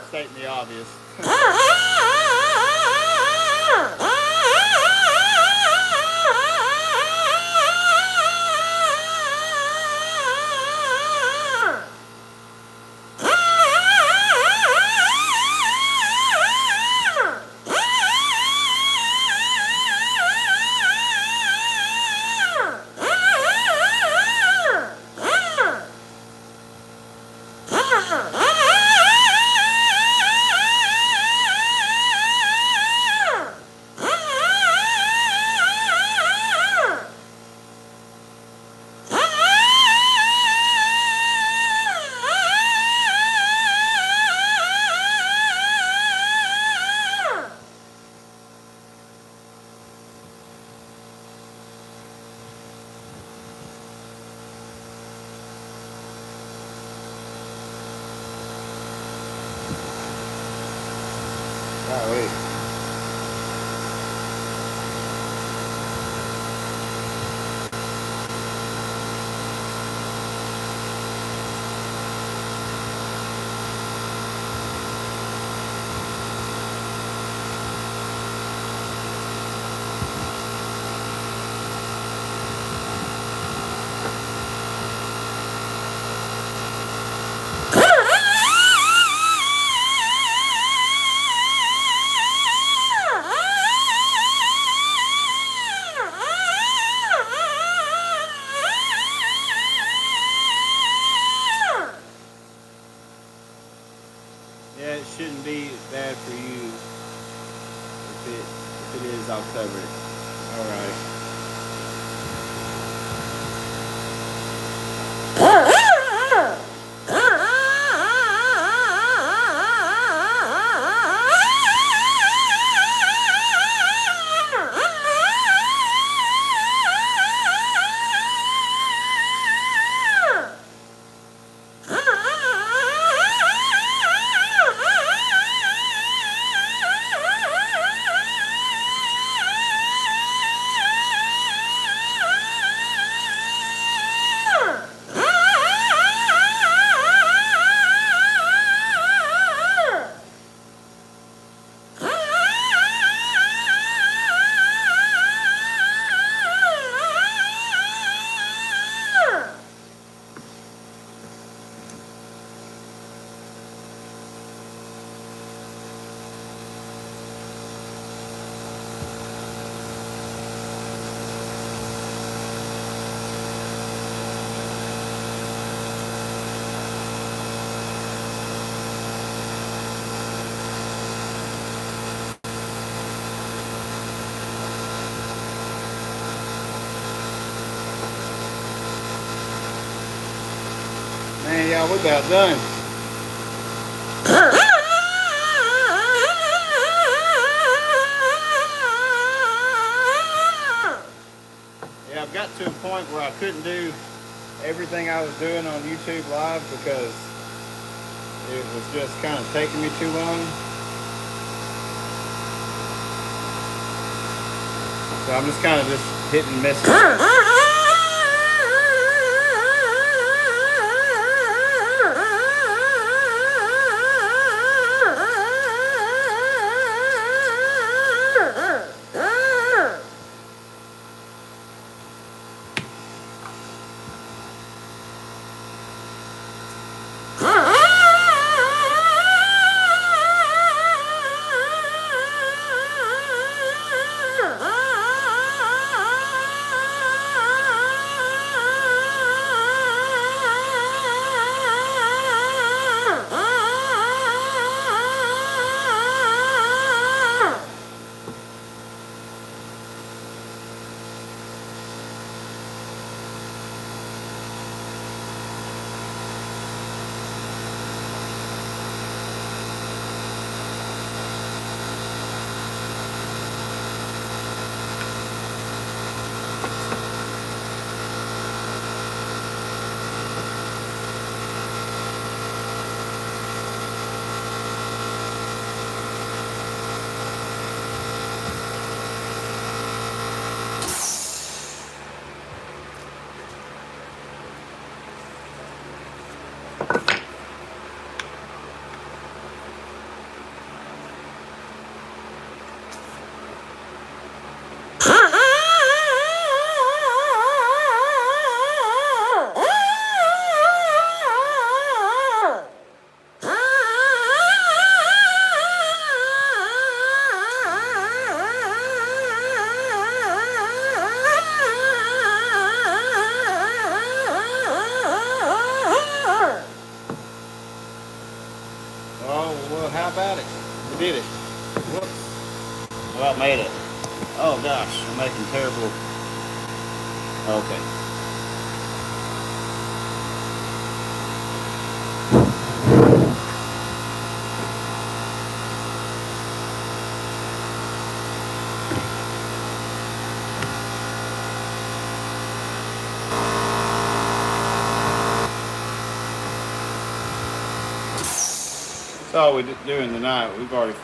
Stating the obvious. Golly. Yeah, it shouldn't be bad for you. If it is, I'll cover it. All right. Man, y'all, we're about done. Yeah, I've got point where I couldn't do everything I was doing on YouTube Live because it was just kind of taking me too long. So I'm just kind of just hitting and missing. Well, how about it? We did it. Whoops. Well, I made it. Oh gosh, I'm making terrible. Okay. That's all we're doing tonight. We've already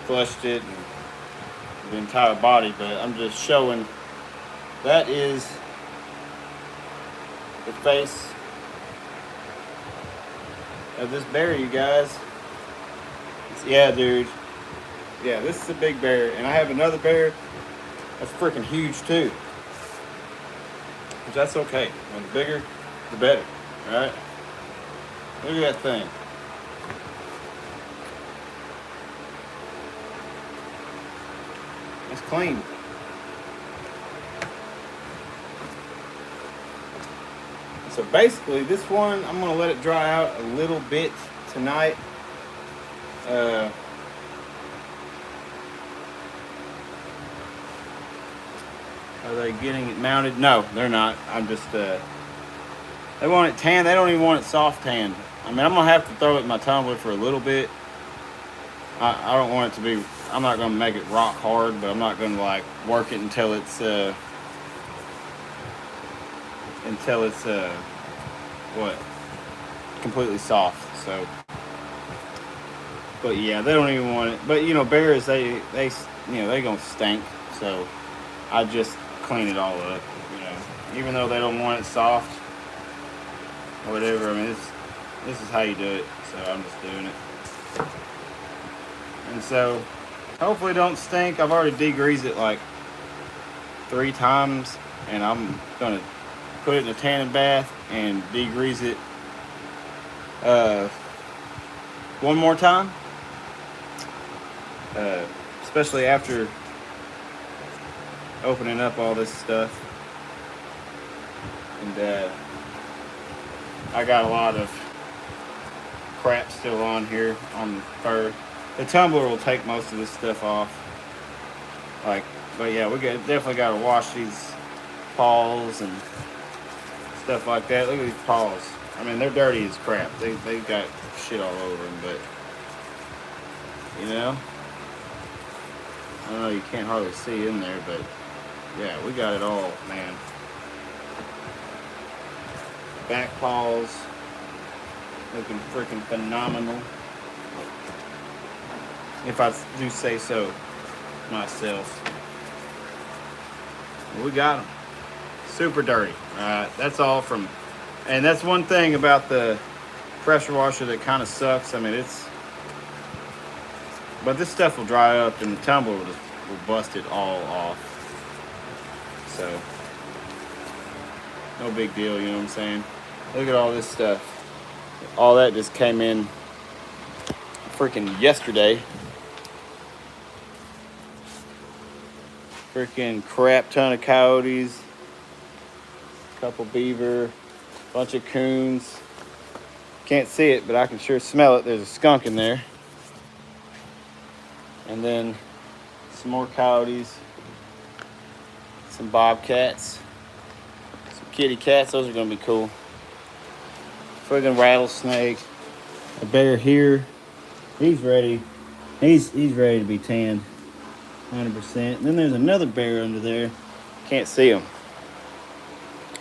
flushed it and the entire body, but I'm just showing that is the face of this bear, you guys. Yeah, dude. Yeah, this is a big bear, and I have another bear that's freaking huge too. Which that's okay. The bigger, the better. All right. Look at that thing. It's clean. So basically, this one, I'm going to let it dry out a little bit tonight. Are they getting it mounted? No, they're not. I'm just, they want it tan. They don't even want it soft tan. I mean, I'm going to have to throw it in my tumbler for a little bit. I don't want it to be, I'm not going to make it rock hard, but I'm not going to like work it until it's completely soft. So, but yeah, they don't even want it. But you know, bears, they gonna stink. So I just clean it all up. You know, even though they don't want it soft or whatever. I mean, this is how you do it. So I'm just doing it. And so, hopefully it don't stink. I've already degreased it like 3 times, and I'm gonna put it in a tanning bath and degrease it one more time. Especially after opening up all this stuff. And I got a lot of crap still on here on the fur. The tumbler will take most of this stuff off. But yeah, definitely got to wash these paws and stuff like that. Look at these paws. I mean, they're dirty as crap. They got shit all over them, but you know, I don't know. You can't hardly see in there, but yeah, we got it all, man. back paws looking freaking phenomenal, if I do say so myself. We got them super dirty. That's all from, and that's one thing about the pressure washer that kind of sucks. I mean, but this stuff will dry up and the tumbler will bust it all off. So no big deal, you know what I'm saying? Look at all this stuff. All that just came in freaking yesterday. Freaking crap ton of coyotes, couple beaver, bunch of coons. Can't see it, but I can sure smell it. There's a skunk in there. And then some more coyotes, some bobcats, some kitty cats. Those are gonna be cool. Friggin' rattlesnake. A bear here. He's ready. He's ready to be tanned. 100%. And then there's another bear under there. Can't see him.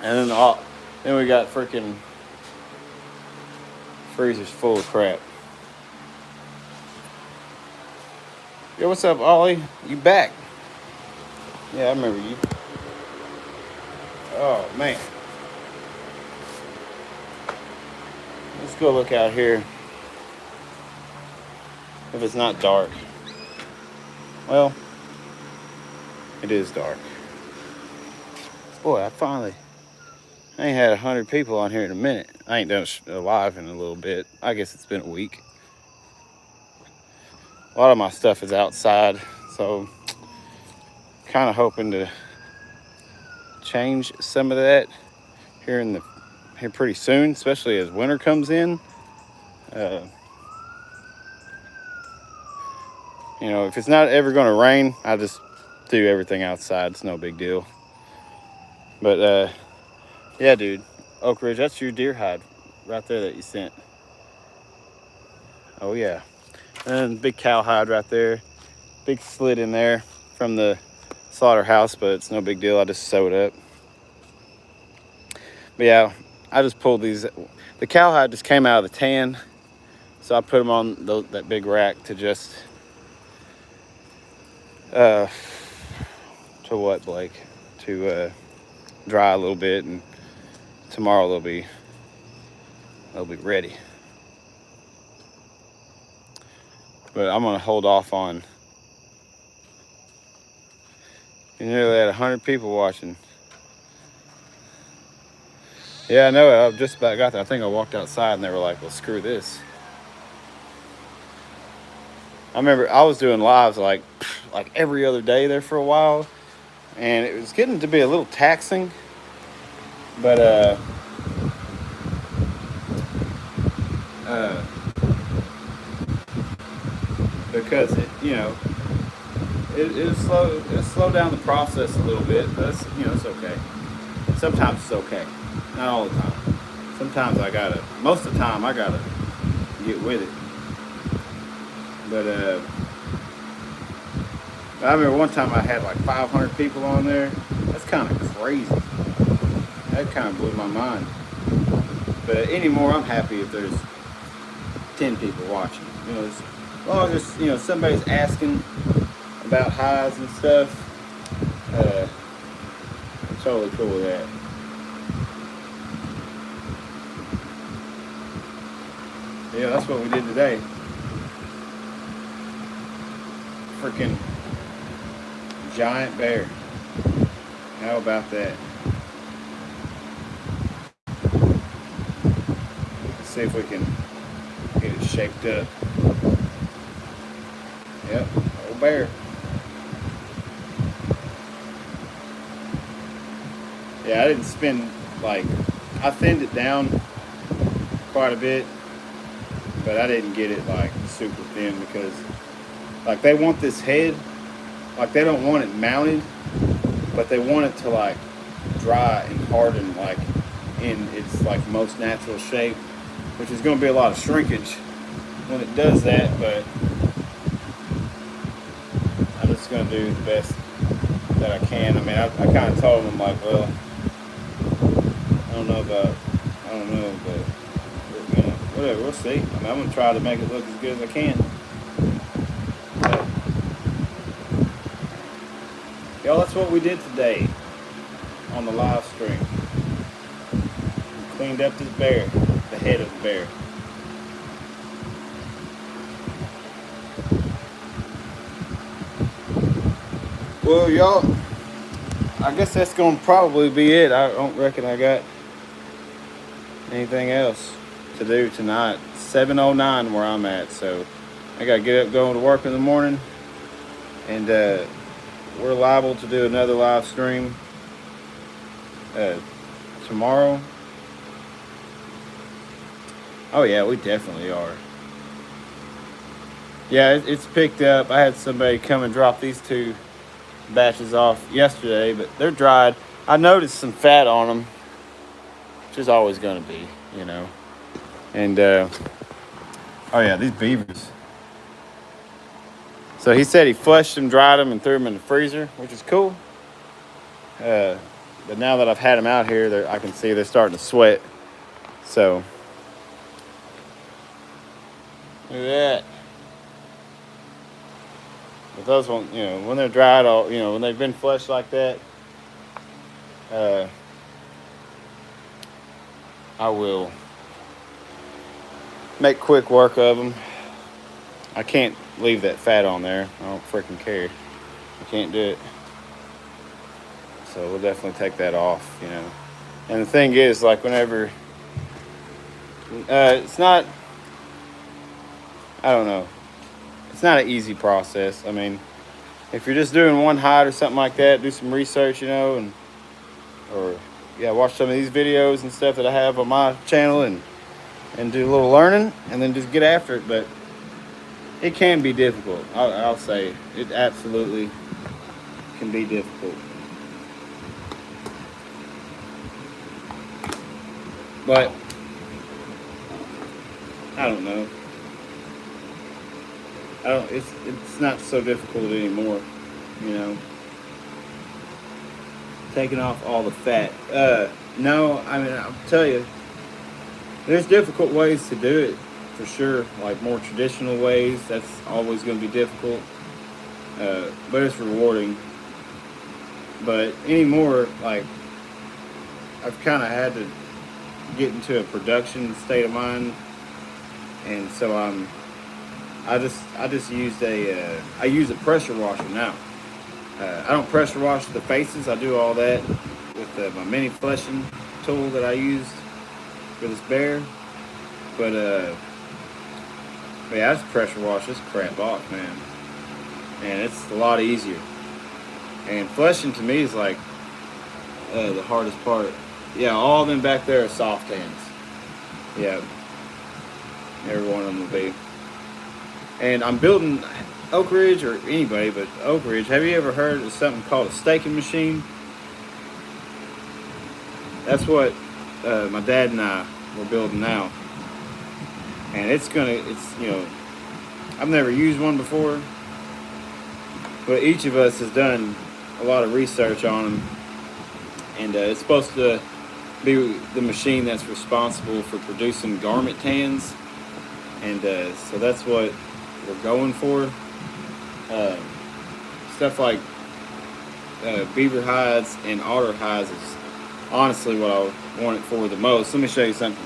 And then we got freaking freezers full of crap. Yo, what's up, Ollie? You back? Yeah, I remember you. Oh, man. Let's go look out here. If it's not dark. Well, it is dark. Boy, I ain't had 100 people on here in a minute. I ain't done live in a little bit. I guess it's been a week. A lot of my stuff is outside, so kind of hoping to change some of that here pretty soon, especially as winter comes in. You know, if it's not ever going to rain, I just do everything outside. It's no big deal. But yeah, dude, Oak Ridge, that's your deer hide right there that you sent. Oh yeah. And big cow hide right there. Big slit in there from the slaughterhouse, but it's no big deal. I just sew it up. But yeah, I just pulled these. The cowhide just came out of the tan, so I put them on that big rack to just to what, Blake? To dry a little bit, and tomorrow they'll be ready. But I'm gonna hold off on. You nearly had 100 people watching. Yeah, I know. I just about got there. I think I walked outside and they were like, well, screw this. I remember I was doing lives like every other day there for a while, and it was getting to be a little taxing. But because it'll slow down the process a little bit. But it's okay. Sometimes it's okay, not all the time. Sometimes most of the time I gotta get with it. But I remember one time I had like 500 people on there. That's kind of crazy. That kind of blew my mind. But anymore, I'm happy if there's 10 people watching. As long as somebody's asking about highs and stuff, I'm totally cool with that. Yeah, that's what we did today. Freaking giant bear. How about that? Let's see if we can get it shaped up. Yep, old bear. Yeah, I didn't spend, I thinned it down quite a bit, but I didn't get it super thin because they want this head, they don't want it mounted, but they want it to dry and harden in its most natural shape, which is going to be a lot of shrinkage when it does that. But I'm just going to do the best that I can. I mean, I kind of told them well, I don't know about I don't know, but you know, whatever. We'll see. I mean, I'm gonna try to make it look as good as I can. But, y'all, that's what we did today on the live stream. We cleaned up this bear, the head of the bear. Well, y'all, I guess that's gonna probably be it. I don't reckon I got anything else to do tonight. 7:09 where I'm at, so I gotta get up, going to work in the morning, and we're liable to do another live stream tomorrow. Oh yeah, we definitely are. Yeah, it's picked up. I had somebody come and drop these 2 batches off yesterday, but they're dried. I noticed some fat on them, which is always going to be, you know. And oh yeah, these beavers. So he said he flushed them, dried them, and threw them in the freezer, which is cool. But now that I've had them out here, I can see they're starting to sweat. So look at that. But those ones, you know, when they're dried, all, you know, when they've been flushed like that, I will make quick work of them. I can't leave that fat on there. I don't freaking care. I can't do it. So we'll definitely take that off, you know. And the thing is, like, whenever, it's not, I don't know. It's not an easy process. I mean, if you're just doing one hide or something like that, do some research, you know, or watch some of these videos and stuff that I have on my channel and do a little learning and then just get after it. But it can be difficult. I'll say it absolutely can be difficult. But I don't know. It's not so difficult anymore, you know. Taking off all the fat. No, I mean, I'll tell you, there's difficult ways to do it, for sure. Like more traditional ways, that's always going to be difficult. But it's rewarding. But anymore, like, I've kind of had to get into a production state of mind, and so I just used I use a pressure washer now. I don't pressure wash the faces. I do all that with my mini fleshing tool that I used for this bear. But yeah, I just pressure wash this crap off, man. And it's a lot easier. And fleshing to me is like the hardest part. Yeah, all of them back there are soft hands. Yeah, every one of them will be. And I'm building Oak Ridge, or anybody, but Oak Ridge. Have you ever heard of something called a staking machine? That's what my dad and I were building now. And it's you know, I've never used one before, but each of us has done a lot of research on them. And it's supposed to be the machine that's responsible for producing garment tans. And so that's what we're going for. Stuff like beaver hides and otter hides is honestly what I want it for the most. Let me show you something.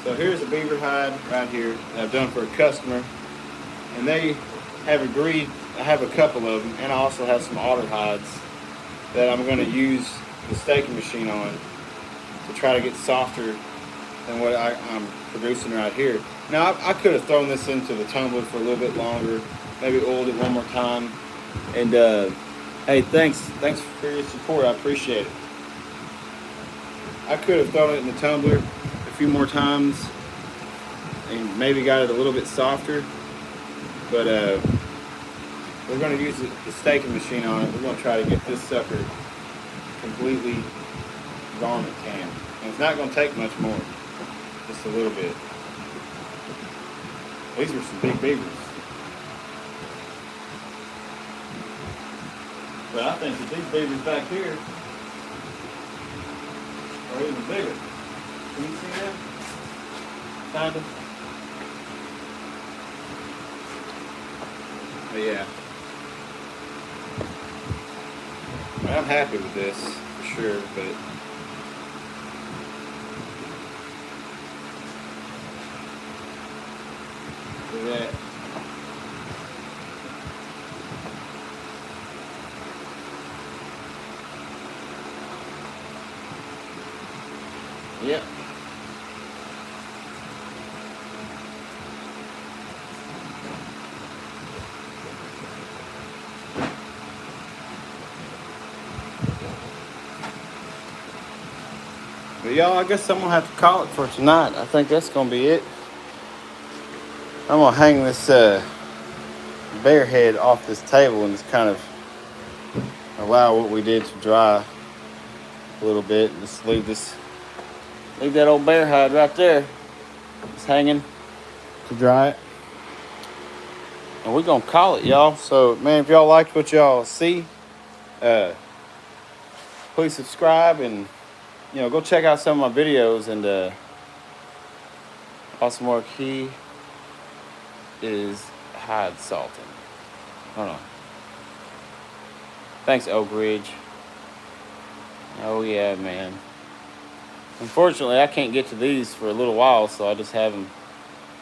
So here's a beaver hide right here that I've done for a customer, and they have agreed. I have a couple of them, and I also have some otter hides that I'm going to use the staking machine on to try to get softer than what I'm producing right here. Now, I could have thrown this into the tumbler for a little bit longer, maybe oiled it one more time. And hey, thanks for your support. I appreciate it. I could have thrown it in the tumbler a few more times and maybe got it a little bit softer, but we're going to use the staking machine on it. We're going to try to get this sucker completely garment tan. And it's not going to take much more, just a little bit. These are some big beavers. But I think that these babies back here are even bigger. Can you see them? Kind of. But yeah. I'm happy with this for sure, but look at that. Yep. But y'all, I guess I'm gonna have to call it for tonight. I think that's gonna be it. I'm gonna hang this bear head off this table and just kind of allow what we did to dry a little bit. And just leave that old bear hide right there. It's hanging to dry it. And we're gonna call it, y'all. So man, if y'all liked what y'all see, please subscribe and go check out some of my videos. And also more key is hide salting. Hold on. Thanks, Oak Ridge. Oh yeah, man. Unfortunately, I can't get to these for a little while, so I just have them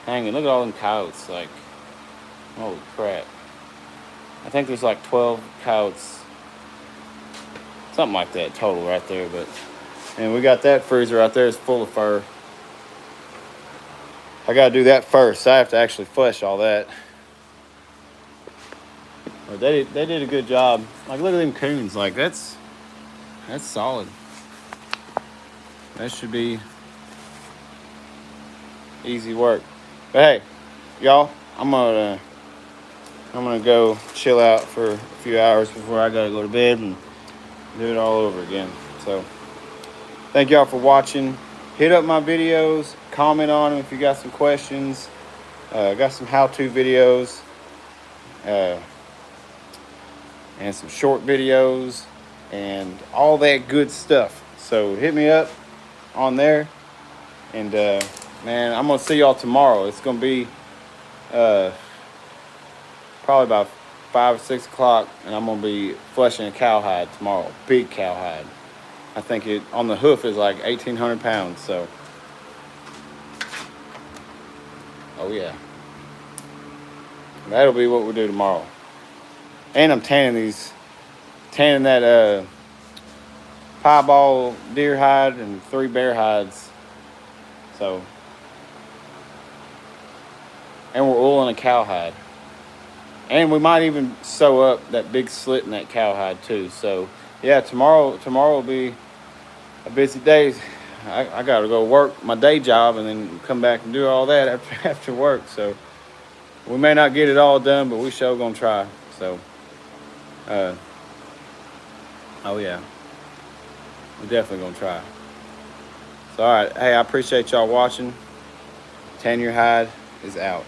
hanging. Look at all them coyotes. Like, holy crap. I think there's like 12 coyotes. Something like that total right there. And we got that freezer right there. It's full of fur. I got to do that first. I have to actually flush all that. But they did a good job. Like, look at them coons. Like, that's solid. That should be easy work. But hey, y'all, I'm gonna go chill out for a few hours before I gotta go to bed and do it all over again. So thank y'all for watching. Hit up my videos, comment on them if you got some questions. Got some how-to videos and some short videos and all that good stuff. So hit me up on there. And man, I'm gonna see y'all tomorrow. It's gonna be probably about 5 or 6 o'clock, and I'm gonna be fleshing a cowhide tomorrow. Big cowhide. I think it on the hoof is like 1,800 pounds. So, oh yeah, that'll be what we do tomorrow. And I'm tanning that piebald deer hide and 3 bear hides. So, and we're oiling a cowhide. And we might even sew up that big slit in that cowhide too. So yeah, tomorrow will be a busy day. I gotta go work my day job and then come back and do all that after work. So we may not get it all done, but we sure gonna try. So oh yeah, we're definitely gonna try. So all right, hey, I appreciate y'all watching. Tan Your Hide is out.